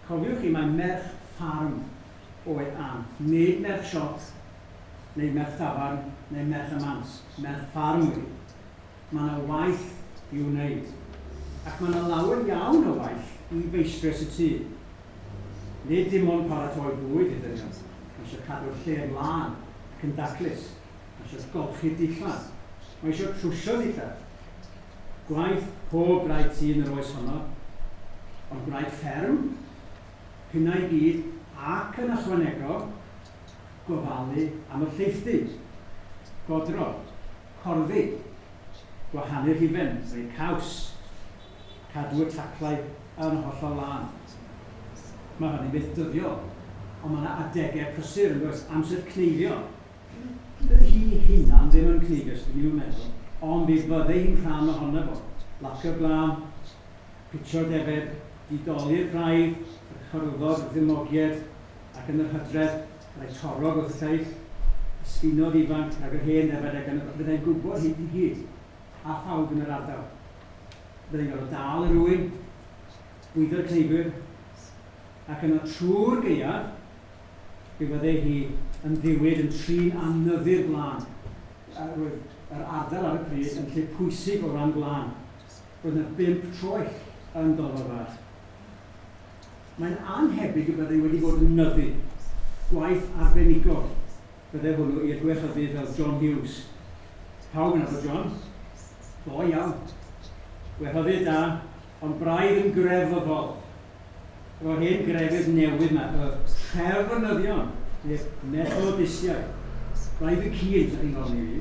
Cofiwch chi, mae merch ffarm oedd Ann, nid merch siot, neu merch tafarn, neu merch amans, merch ffarm wedi. mae yna waith i wneud. Ac mae yna lawer iawn o waith i feistres y tŷ. Nid dim ond paratoi bwyd i dynion. Mae eisiau cadw'r lle ymlaen ac yn daclus. Mae eisiau golchi dillad. Mae eisiau trwsio dillad. Gwaith pob graig tŷ yn yr oes honno, ond graig fferm, hynna i gyd, ac yn ychwanegol, gofalu am y lleithdy, godro, corddi, gwahanu'r hufen, neu caws, cadw y taclau yn hollol lan. Mae hynny beth dyddiol, ond mae yna adegau prysur yn gwrs amser cneifio. Dydy hi hunan ddim yn cneifio, sydd ni'n meddwl, ond bydd fyddai hi'n rhan ohono fo. Lac y blam, pitio defed, didoli'r braidd, y chyrddod, y ddymogiad, ac yn yr hydredd, rhai torog wrth y lleill, ysbinodd ifanc ac yr hen defed, ac byddai'n gwybod hyd i gyd, a phawb yn yr ardal. Byddai'n gorfod dal y rhywun, bwydo'r cneifwyr, ac yna trwy'r gaeaf, byddai hi yn ddiwyd yn trin anyddu'r blaen. Roedd yr ardal ar y pryd yn lle pwysig o ran blaen. Roedd yna 5 troell yn Dolorfad. Mae'n anhebyg y byddai wedi bod yn nyddu. Gwaith arbenigol. Byddai hwnnw i'r gwechyddydd fel John Hughes. Pawb yn efo John? O iawn. Gwechyddydd da, ond braidd yn grefyddol. O'r hen grefydd newydd yma, y trefnyddion, neu methodistiau. Braidd y cyd, ydych chi'n gofyn i fi.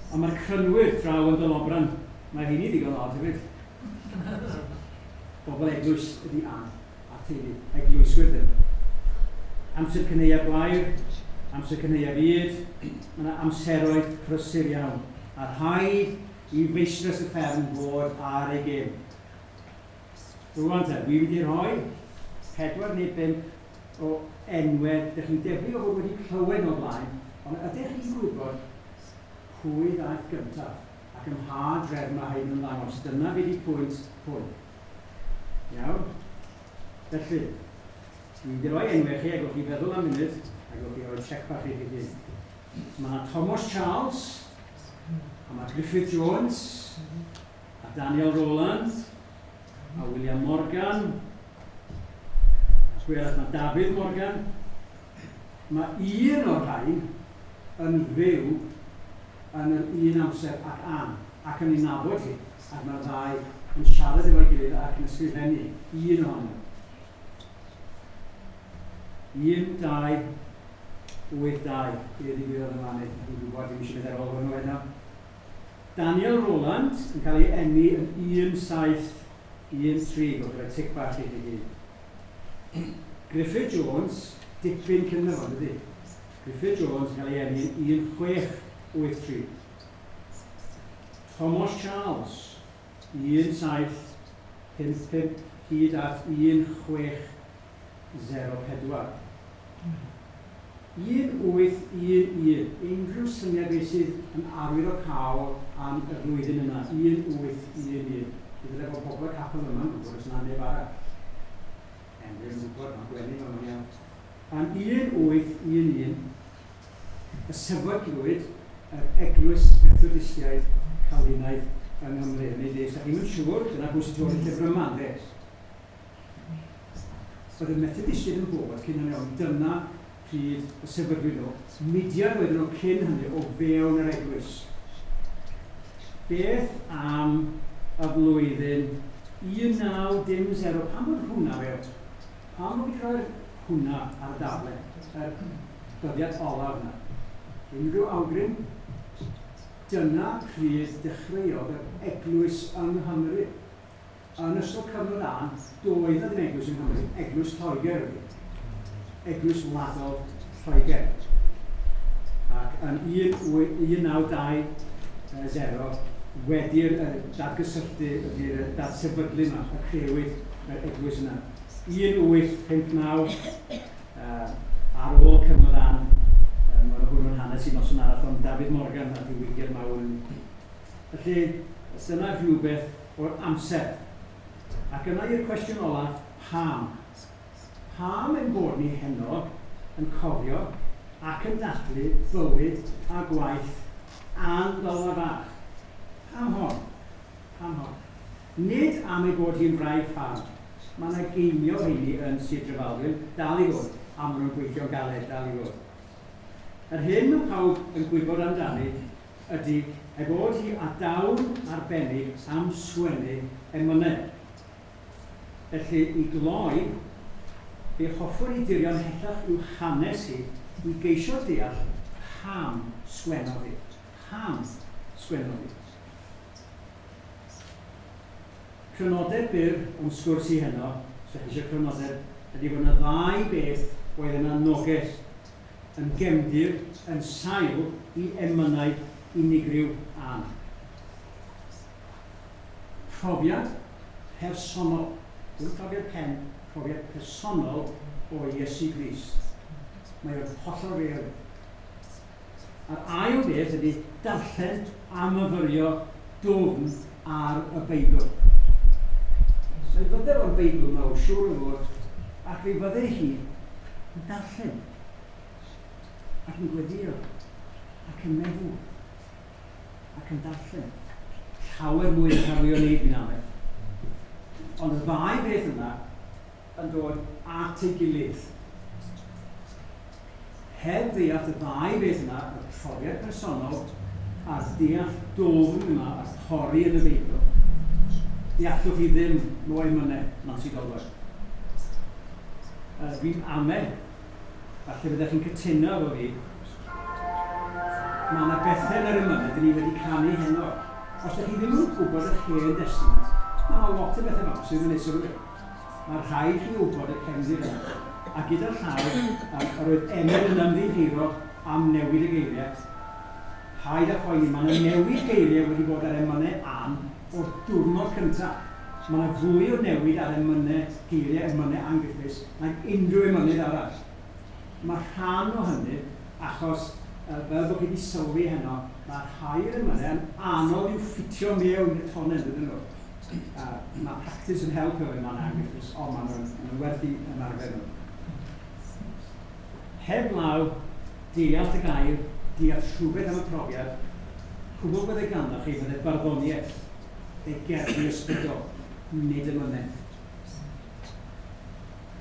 Ond mae'r crynwyr draw yn Dolobran, mae hynny ddigon od hefyd. Bobl eglwys ydi Ann, a teulu, eglwyswyr ddim. Amser cyneuau blair, amser cyneuau byd, mae yna amseroedd prysur iawn. A rhaid i feistres y fferm fod ar ei gêm. Rwan te, wi wedi rhoi 4 neu 5 o enwau, ydych chi'n defnydd o fod wedi clywed o blaen, ond ydych chi'n gwybod pwy ddaeth gyntaf ac ym mha drefn mae hyn yn ddangos. Dyna fi wedi pwynt hwn. Iawn? Felly, dwi wedi rhoi enwau chi, a gwch chi feddwl am munud, a gwch chi roi check bach i chi gyd. Mae yna Thomas Charles, a mae Griffith Jones, a Daniel Rowland, a William Morgan, a mae David Morgan. Mae un o'r rhain yn fyw yn yr un amser ac Ann, ac yn ei nabod hi, ac mae'r ddau yn siarad efo'i gilydd ac yn ysgrifennu un ohono. 1, 2, 8, 2, beth i gwybod yma, neu dwi'n gwybod ddim eisiau mynd ar ôl hwnnw yna. Daniel Rowland yn cael ei enni yn 1-7-1-3, gwrdd rhoi tic bach i chi gyd. Griffith Jones, dipyn cyn fo, dydy. Griffith Jones yn cael ei enni yn 1-6-8-3. Thomas Charles, 1-7-5-5 hyd at 1-6-0-4. 1-8-1-1. Unrhyw syniad beth sydd yn arwydd o cael am y flwyddyn yna. 1-8-1-1. Bydd efo pobl y capel yma, yn gwybod os yna neb arall. Yn gwybod, mae'n gwenu fan iawn. Am 1-8-1-1, y sefydlwyd yr eglwys Methodistiaid Calfinaidd yng Nghymru. Neu des, a chi'n siŵr, dyna bwys i dod i'r llyfr yma, de. Oedd y Methodistiaid yn bod cyn hynny o'n dyna pryd y sefydlwyd nhw. Mudiad wedyn nhw cyn hynny o fewn yr eglwys. Beth am y flwyddyn 1910, pam bod hwnna fe? Pam bod wedi rhoi'r hwnna ar y dafle, yr dyddiad olaf yna? Unrhyw awgrym? Dyna pryd dechreuodd yr eglwys yng Nghymru. Yn ystod cyfnod Ann, doedd na ddim eglwys yng Nghymru, eglwys Lloegr ydy. Eglwys wladol Lloegr. Ac yn 1920, wedi'r dadgysylltu ydy'r dadsefydlu yma, y creuwyd yr eglwys yna. 1859, ar ôl cyfnod Ann, mae hwnnw'n hanes i Noson arall, ond David Morgan a diwygiad mawr. Felly, dyna rhywbeth o'r amser. Ac yna i'r cwestiwn olaf, pam? Pam ein bod ni heno yn cofio ac yn dathlu bywyd a gwaith Ann Dollar fach? Pam hon? Nid am ei bod hi'n braidd ffan. Mae yna geimio heini yn Sir Drefaldwyn, dal i fod, a maen nhw'n gweithio'n galed, dal i fod. Yr hyn mae pawb yn gwybod amdani ydy ei bod hi a dawn arbennig am sgwennu emynau. Felly, i gloi, fe hoffwn i dirio'n hellach i'w hanes hi i geisio deall pam sgwennodd hi. Pam sgwennodd hi. Crynodeb byr o'n sgwrs i heno, so eisiau crynodeb, ydy bod yna ddau beth oedd yn anogaeth, yn gefndir, yn sail i emynau unigryw Ann. Profiad personol, dim profiad pen, profiad personol o Iesu Grist. Mae o'r hollol real. A'r ail beth ydy darllen a myfyrio dwfn ar y Beibl. So fydde o'r Beibl yma o siŵr o fod, ac fe fydde hi yn darllen, ac yn gweddio, ac yn meddwl, ac yn darllen. Llawer mwy yn cael ei wneud fi'n amedd. Ond y ddau beth yna yn dod at ei gilydd. Heb ddeall y ddau beth yna, y profiad personol, a'r deall dofn yma, a'r pori yn y Beibl, deallwch chi ddim mwy mynau na'n sy'n golwg. Fi'n amau, falle byddech chi'n cytuno efo fi, mae yna bethau yn yr emynau, dyn ni wedi canu heno. Os ydych chi ddim yn gwybod y Hen Testament, mae lot o bethau yma sydd yn nesaf rhywun. Mae'r rhaid chi wybod y cefndir yna. A gyda'r llaw, yr oedd Emyr yn ymddihiro am newid y geiriau. Haid a phoeni, mae yna newid geiriau wedi bod ar emynau Ann o'r diwrnod cyntaf. Mae yna fwy o newid ar emynau geiriau, emynau Ann Griffiths, na'n unrhyw emynydd arall. Mae rhan o hynny, achos fel bod chi wedi sylwi heno, mae'r rhai emynau yn anodd i'w ffitio mewn i'r tonen, dydyn nhw. Mae practis yn help efo emynau Ann Griffiths, ond maen nhw'n werthu ymarfer nhw. Heb law, deall y gair, deall rhywbeth am y profiad, cwbl byddai ganddo chi fyddai barddoniaeth, ei gerddi ysbrydol, nid emynau.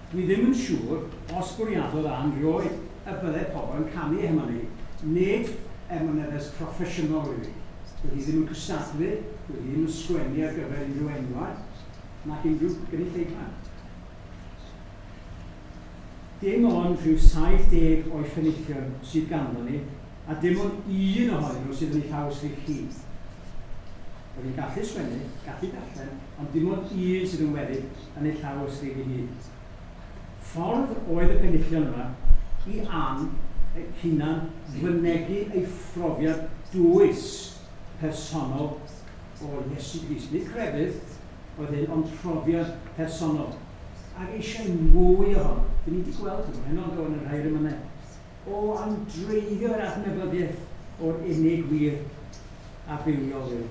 Dwi ddim yn siŵr os bwriadodd Ann rioed y byddai pobl yn canu emynau, nid emynyddes proffesiynol wedi. Wedi ddim yn cystadlu, wedi ddim yn sgwennu ar gyfer unrhyw enwad, nac unrhyw gynulleidfa. Dim ond rhyw 70 o'i ffenillion sydd ganddo ni, a dim ond un ohonyn nhw sydd yn ei thaws chi. Rwy'n gallu sgwennu, gallu darllen, ond dim ond un sydd yn weddig yn ei thaws chi hyd. Ffordd oedd y penillion yma i Ann hunan fynegu ei phrofiad dwys personol o Iesu Grist. Nid crefydd oedd hyn, ond profiad personol. Ac eisiau mwy ohono. Dyn ni wedi gweld hwnnw, hyn ond o'n yr rhaid emynau. O amdreiddio'r adnabyddiaeth o'r unig wir a bywiol yw.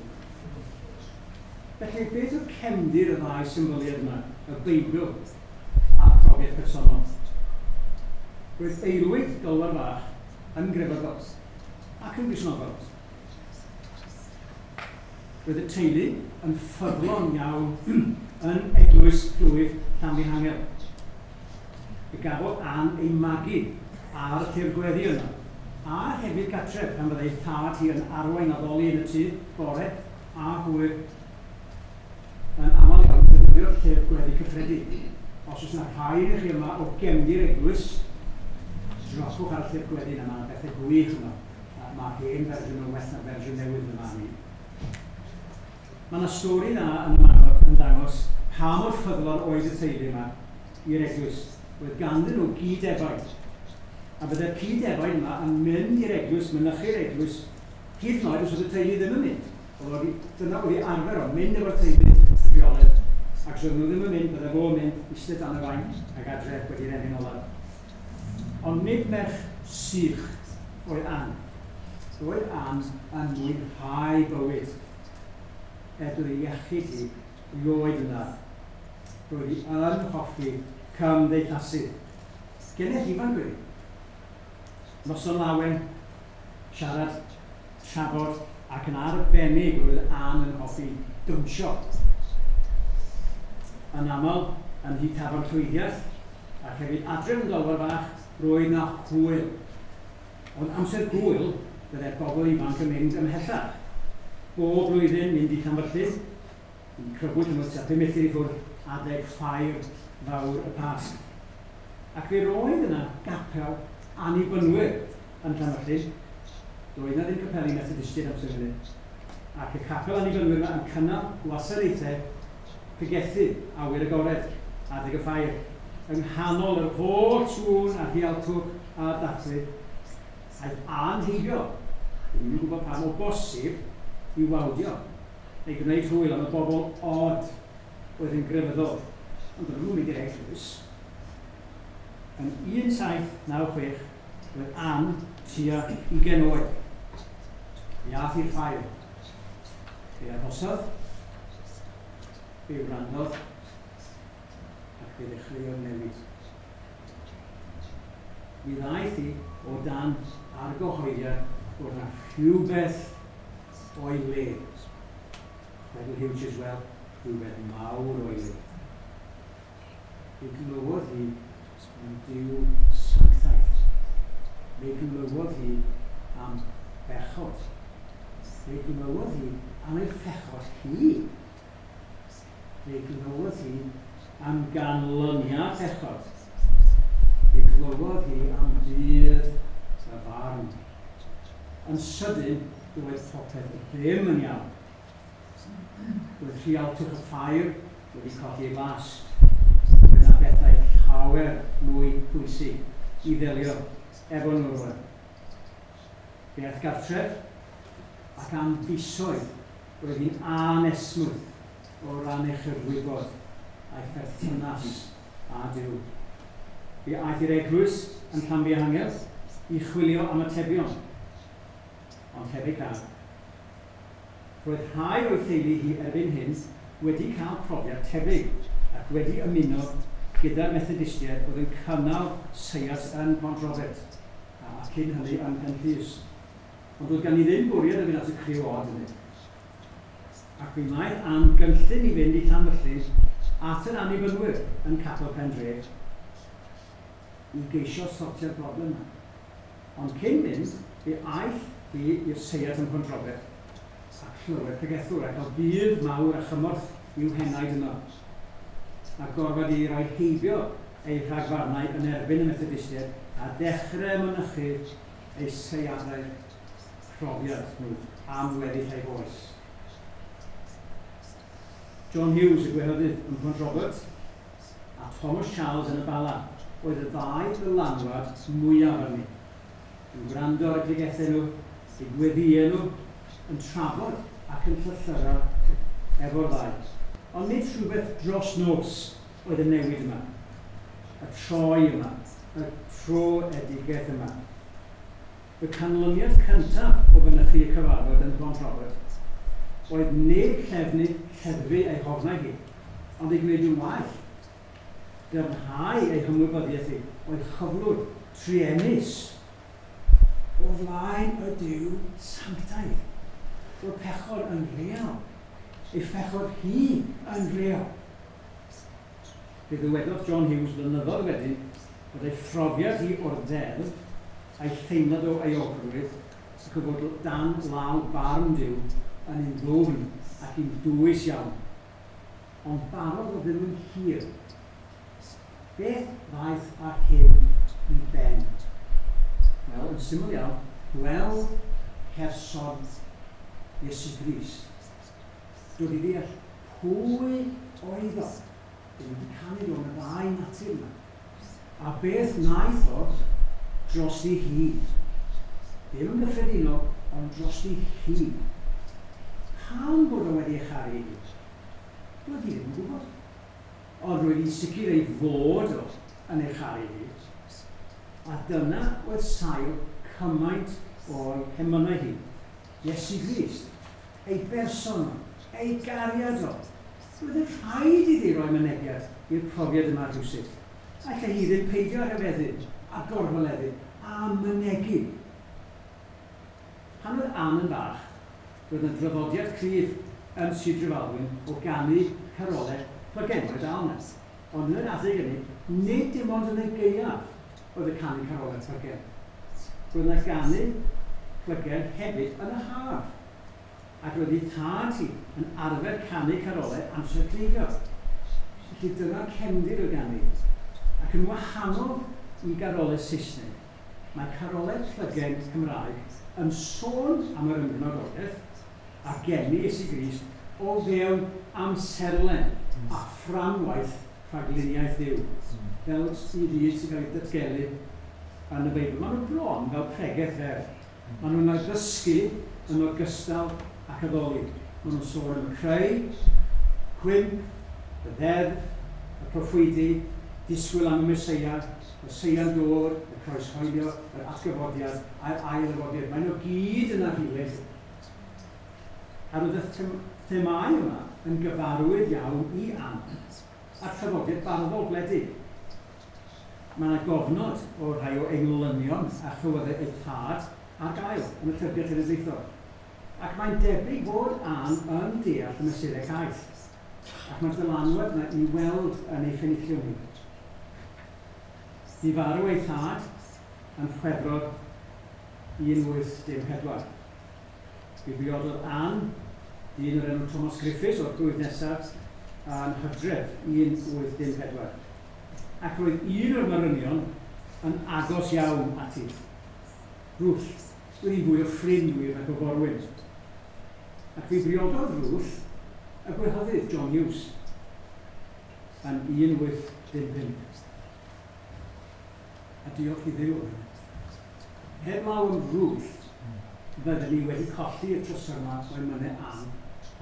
Felly, beth yw'r cefndir y ddau symboliad yma, y Beibl a profiad personol? Roedd aelwyd golwar fach yn grefyddol ac yn Gristnogol. Roedd y teulu yn ffyddlon iawn yn eglwys Clwyf Llanfihangel. Fe gafodd Ann ei magu ar y tirgweddi yna, a hefyd gatref pan byddai thad hi yn arwain addoli yn y tŷ, bore a hwyr. Yn aml iawn defnyddio'r tirgweddi cyffredin. Os oes yna rhai i chi yma o gefndir eglwys, droswch ar y tirgweddi yna, mae'n bethau gwych yma. Mae hen fersiwn yn well na fersiwn newydd yma ni. Mae yna stori dda yn y manor yn dangos pa mor ffyddlon oedd y teulu yma i'r eglwys. Roedd ganddyn nhw gyd-efaid. A byddai'r cyd-efaid yma yn mynd i'r eglwys, mynychu'r eglwys, hyd yn oed os oedd y teulu ddim yn mynd. Dyna oedd ei arfer o, mynd efo'r teulu rheoledd. Ac os oedd nhw ddim yn mynd, byddai fo'n mynd, eistedd dan y fain, ac adref wedi'r enyn olaf. Ond nid merch sych oedd Ann. Roedd Ann yn mwynhau bywyd. Edrych ei iechyd hi, roedd yna. Roedd hi yn hoffi cymdeithasu. Gennych ifan gwedi. Noson lawen, siarad, trafod, ac yn arbennig roedd Ann yn hoffi dwmsio. Yn aml yn hyd tafarn llwyddiaeth, ac hefyd adref yn dolfar fach, roedd na hwyl. Ond amser hwyl, byddai'r bobl ifanc yn mynd ymhellach. Bob blwyddyn mynd i Llanfyllin, yn crybwyll yn oes 5 milltir i ffwrdd adeg ffair fawr y Pasg. Ac fe roedd yna gapel annibynwyr yn Llanfyllin. Roedd yna ddim capeli Methodistiaid amser hynny. Ac y capel annibynwyr yma yn cynnal gwasanaethau pregethu awyr agored adeg y ffair. Yng nghanol yr holl sŵn a rhialtwch a ddathlu, aeth anheibio, ddim yn gwybod pam o bosib, i wawdio, neu gwneud hwyl am y bobl od oedd yn grefyddol, ond yn nhw'n mynd i'r eglwys. Yn 1796, roedd Ann tua 20 oed. Iath i'r ffair. Fe arhosodd, fe wrandodd, ac fe ddechreuodd newid. Mi ddaeth hi o dan argyhoeddiad bod yna rhywbeth o'i le. Chwedl Hughes as well, rhywbeth mawr o'i le. Fe glywodd hi am Duw sanctaeth. Fe glywodd hi am bechod. Fe glywodd hi am ei phechod hi. Fe glywodd hi am ganlyniad pechod. Fe glywodd hi am ddydd y farn. Yn sydyn, doedd popeth ddim yn iawn. Doedd rhialtwch y ffair wedi colli ei glas. Roedd yna bethau llawer mwy pwysig i ddelio efo nhw rwan. Fe aeth gartref ac am fisoedd roedd hi'n anesmwyth o ran eich wybod a'i perthynas a Duw. Fe aeth i'r eglwys yn Llanfihangel i chwilio am atebion, ond hefyd cael. Roedd rhai o'i theulu hi erbyn hyn wedi cael profiad tebyg ac wedi ymuno gyda'r Methodistiaid oedd yn cynnal seiat yn Pont Robert a cyn hynny yn Penllys. Ond oedd gan i ddim bwriad o fynd at y criw od hynny. Ac fe wnaeth Ann gynllun i fynd i Llanfyllin at yr annibynwyr yn Capel Pendre i geisio sortio'r broblem yma. Ond cyn mynd, fe aeth hi i'r seiat yn Pont Robert a clywed pregethwr ac o bydd mawr a chymorth i'w henaid yno. A gorfod i roi heibio ei rhagfarnau yn erbyn y Methodistiaid a dechrau mynychu ei seiadau profiad nhw am weddill ei oes. John Hughes y gwehodydd yn Pont Robert a Thomas Charles yn y Bala oedd y ddau dylanwad mwyaf arni. Yn gwrando ar y pregethau nhw, eu gweddiau nhw, yn trafod ac yn llythyra efo'r ddau. Ond nid rhywbeth dros nos oedd y newid yma, y troi yma, y tro edigaeth yma. Y canlyniad cyntaf o fynychu y cyfarfod yn Pont Robert oedd nid lleddfu ei hofnau hi, ond ei gwneud yn waith. Dyfnhau ei hymwybyddiaeth hi oedd chyflwr trienus o flaen y Duw sanctaidd. Roedd pechod yn real. Ei phechod hi yn real. Fe ddywedodd John Hughes blynyddoedd wedyn bod ei phrofiad hi o'r ddeddf, a'i theimlad o euogrwydd, ac o fod dan law barn Duw yn un ddwfn ac un dwys iawn. Ond barodd o ddim yn hir. Beth ddaeth ar hyn i ben? Wel, yn syml iawn, gweld person Iesu Grist. Dod i ddeall pwy oedd o. Dyn wedi canu o'n y ddau natur yma. A beth wnaeth o drosti hi. Ddim yn gyffredinol, ond drosti hi. Pam bod o wedi ei charu hi? Doedd hi ddim yn gwybod. Ond roedd hi'n sicr ei fod o yn ei charu hi. A dyna oedd sail cymaint o'i emynau hi. Iesu Grist, ei berson o, ei gariad o. Roedd yn rhaid iddi roi mynegiad i'r profiad yma rhywsyd. Alla hi ddim peidio ar hyfeddu, a gorfoleddu, a mynegu. Pan oedd Ann yn bach, roedd yna draddodiad cryf yn Sir Drefaldwyn o ganu carolau plygenwyd dal nes. Ond yn yr adeg hynny, nid dim ond yn y gaeaf oedd y canu carolau plygen. Roedd yna ganu plygen hefyd yn y haf. Ac roedd ei tad hi yn arfer canu carolau amser cnifio. Felly dyna'r cefndir o ganu. Ac yn wahanol i garolau Saesneg, mae carolau plygen Cymraeg yn sôn am yr ymgynghoriaeth a geni Iesu Grist o fewn amserlen a fframwaith rhagluniaeth Dduw. Fel i fyd sy'n cael ei datgelu yn y Beibl. Maen nhw bron fel pregaeth fer. Maen nhw'n addysgu yn ogystal ac addoli. Maen nhw'n sôn am y creu, gwymp, y ddeddf, y proffwydi, disgwyl am y Meseia, y Seia'n dod, y croeshoelio, yr atgyfodiad a'r ail ddafodiad. Maen nhw gyd yn arhilyd. A roedd y themau yma yn gyfarwydd iawn i Ann a'r traddodiad barddol gwledig. Mae yna gofnod o rhai o englynion a chywyddau eu tad ar gael yn y llyfrgell cenedlaethol. Ac mae'n debyg bod Ann yn deall y mesurau caeth. Ac mae'r dylanwad yna i weld yn ei phenillion ni. Ni farw ei thad yn Chwefror 1814. Fe briododd Ann, dyn o'r enw Thomas Griffiths o'r blwyddyn nesaf, yn Hydref 1814. Ac roedd un o'r marynion yn agos iawn ati. Ruth, wedi'n fwy o ffrindwyr ac o forwyn. Ac fe briododd Ruth y gwehydydd John Hughes yn 1815. A diolch i Dduw. Heblaw am Ruth, byddwn ni wedi colli y trysau yma o'i mynydd Ann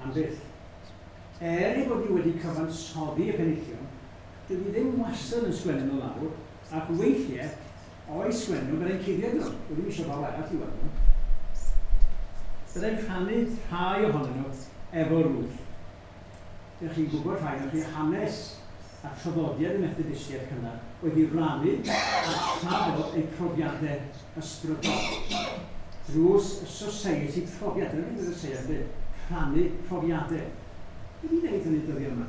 am byth. Ei bod ni wedi cyfansoddi y penillion, dwi ddim wastad yn sgwennu nhw lawr, ac weithiau o'i sgwennu byddai'n cuddiad nhw. Dwi ddim eisiau fel arall i weld nhw. Byddai'n rhannu rhai ohonyn nhw efo Ruth. Dych chi'n gwybod rhai o'ch chi hanes a traddodiad y Methodistiaid cynnar oedd i rannu a trafod eu profiadau ysbrydol. Drws y society profiadau, yn ymwneud â'r seiad, rhannu profiadau. Be ni'n neud yn y dyddiau yma?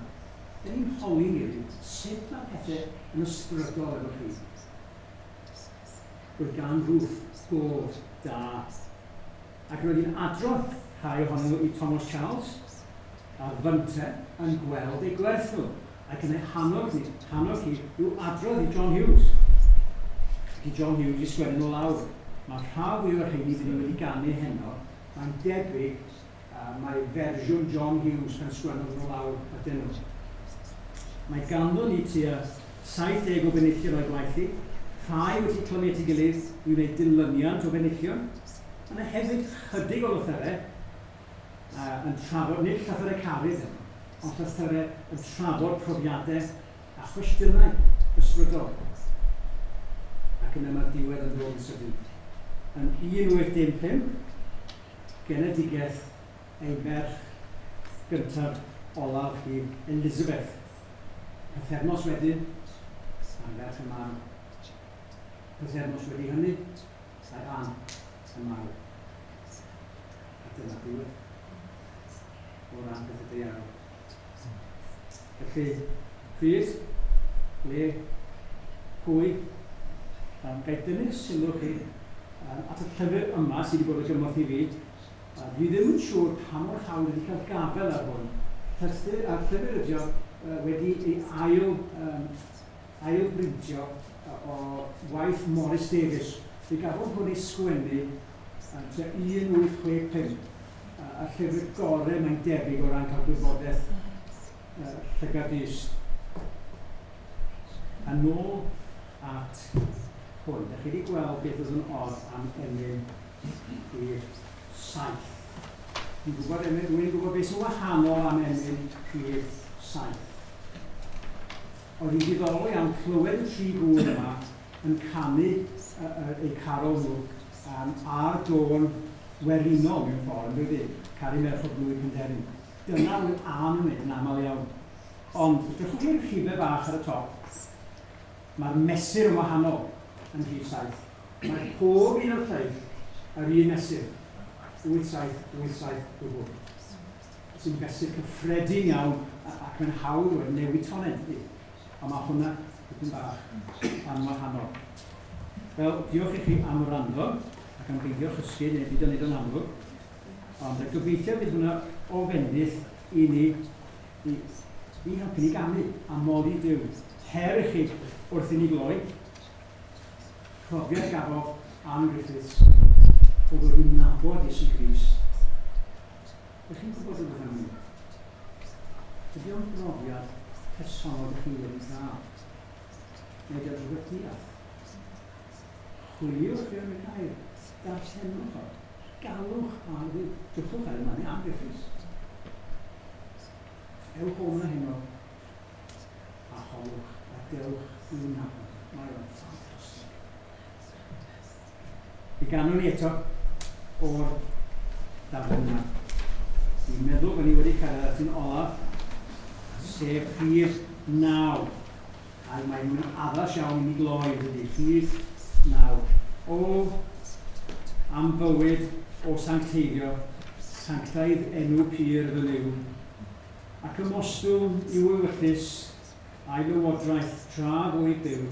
Da ni'n holi ni sut mae pethau yn ysbrydol efo chi. Roedd gan Ruth gof da. Ac roedd hi'n adrodd rhai ohonyn nhw i Thomas Charles a fynte yn gweld ei gwerth nhw. Ac yn ei hannog hi yw adrodd i John Hughes. Ac i John Hughes i sgwennu nhw lawr. Mae rhaid fwy o'r rhaid ni wedi ganu heno. Mae'n debyg mae fersiwn John Hughes yn sgwennu nhw lawr ydyn nhw. Mae ganddo ni tua 70 o benillion o'i gwaith i. Rhai wedi clymu at ei gilydd i wneud dilyniant o benillion. Yna hefyd chydig o lythyrau yn trafod, nid llythyrau caryd ond llythyrau yn trafod profiadau a chwestiynau ysbrydol. Ac yna mae'r diwedd yn dod yn sydyn. Yn 1815, genedigaeth ei merch gyntaf olaf i Elizabeth. Pythefnos wedyn, a'n merch y man. Pythefnos wedi hynny, a'i Ann y man. A dyna diwedd. O ran beth ydy iawn. Felly, pryd, le, pwy, gael dynnu sylw chi at y llyfr yma sydd wedi bod yn gymorth i fi. Dwi ddim yn siŵr pa mor hawdd wedi cael gafel ar hwn. A'r llyfr ydio wedi ei ail-brydio o waith Morris Davies. Fe gafodd hwn ei sgwennu 1865. A llyfr gorau mae'n debyg o ran cael gwybodaeth llygad-ist. A nôl at hwn. Dych chi wedi gweld beth oedd yn od am emyn i'r saith. Dwi'n gwybod beth sy'n wahanol am emyn i'r saith. Oedd hi'n diddorol am clywed y tri gŵr yma yn canu eu carol nhw ar dôn werinol mewn ffordd, yn dweud, caru merch o blwydd Penderyn. Dyna oedd Ann yn mynd yn aml iawn. Ond, drwch chi'n rhifau bach ar y top, mae'r mesur yn wahanol yn rhif saith. Mae pob un o'r lleill ar un mesur. 8-7 gwbl. Sy'n fesur cyffredin iawn ac yn hawdd wedi newid toneddi. A mae hwnna dipyn bach yn wahanol. Wel, diolch i chi am wrando ac am beidio chysgu neu byd o'n neud yn amlwg. Ond gobeithio bydd hwnna o fendydd i ni i helpu ni ganu a moli Duw. Her i chi wrth i ni gloi. Profiad gafodd Ann Griffiths o ddod i'n nabod Iesu Grist. Ydych chi'n gwybod yn ddod am Ydy o'n brofiad personol ydych chi wedi dda? Neu ydy'n rhywbeth diall? Chwiliwch fi am y gair, darllenwch o, galwch ar ddi, dwchwch ar yma, neu Ann Griffiths. Ewch o'na heno, a holwch, a dewch i'w nabod. Mae o'n ffantastig. I ganwn ni eto o'r darllenwyd. Dwi'n meddwl bod ni wedi cyrraedd at un olaf, sef rhif 9. A mae'n addas iawn i ni gloi wedi. Rhif 9. O am fywyd o sancteiddio, sanctaidd enw pur fy liw, ac ymostwm i'w ewyllus a'i lywodraeth tra fwy byw,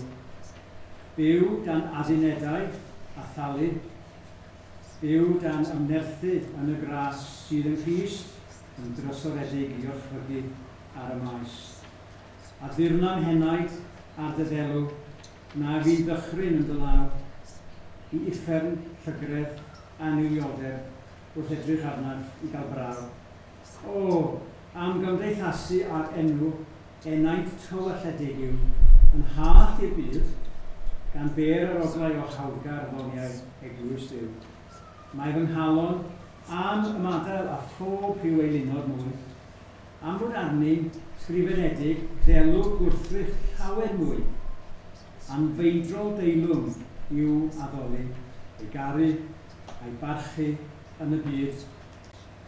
byw dan adunedau a thalu, byw dan ymnerthu yn y gras sydd yn Crist, yn drysoredig i orchfygu ar y maes. A ddirna'n henaid ar dy ddelw, na fi ddychryn yn dy law, i uffern llygredd a niwioder wrth edrych arnaf i gael braw. O, am gymdeithasu ar enw enaid tywylledig yw, yn hath i'r byd, gan ber yr oglau o hawgar ddoniau eglwys Duw. Mae fy nghalon am ymadael a phob rhyw eilunod mwy, am fod arni sgrifenedig ddelw gwrthrych llawer mwy, am feidrol deilwm i'w addoli, ei garu, a'i barchu yn y byd,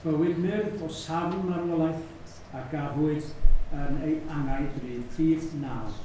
bywyd myrdd o safn marwolaeth a gafwyd yn ei angau bryd. Rhif 9.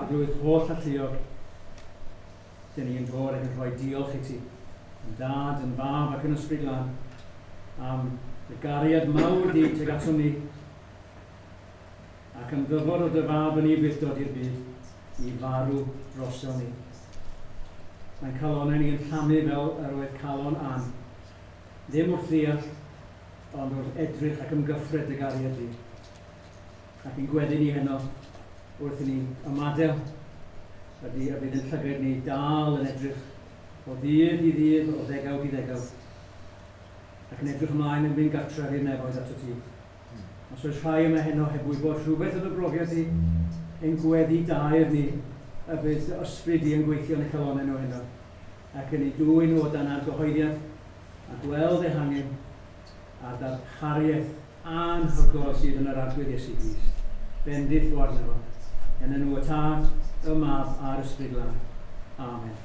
Arglwydd holl alluog, dyn ni'n dod ac yn rhoi diolch i ti, yn dad, yn fab ac yn ysbryd lan, am y gariad mawr di tuag aton ni, ac am ddyfod o dy fab yn ei byth dod i'r byd i farw drosto ni. Mae'n calonau ni yn llamu fel yr oedd calon Ann, ddim wrth ddeall, ond wrth edrych ac ymgyffred y gariad di. Ac yn gweddi ni heno wrth i ni ymadel, ydy y bydd yn llygad ni dal yn edrych o ddydd i ddydd, o ddegawd i ddegawd, ac yn edrych ymlaen yn mynd gartref i'r nefoedd ato ti. Os oes rhai yma heno heb wybod rhywbeth o dy brofiad ti, ein gweddi dair ni, y bydd ysbryd i yn gweithio yn y calonau nhw heno, ac yn ei dwy'n o dan argyhoeddiad, a gweld ehangen, a darpariaeth anhygol sydd yn yr arglwydd Iesu Grist. Bendith o arno fo. Yn enw y Tad, y Mab a'r Ysbryd Lan. Amen.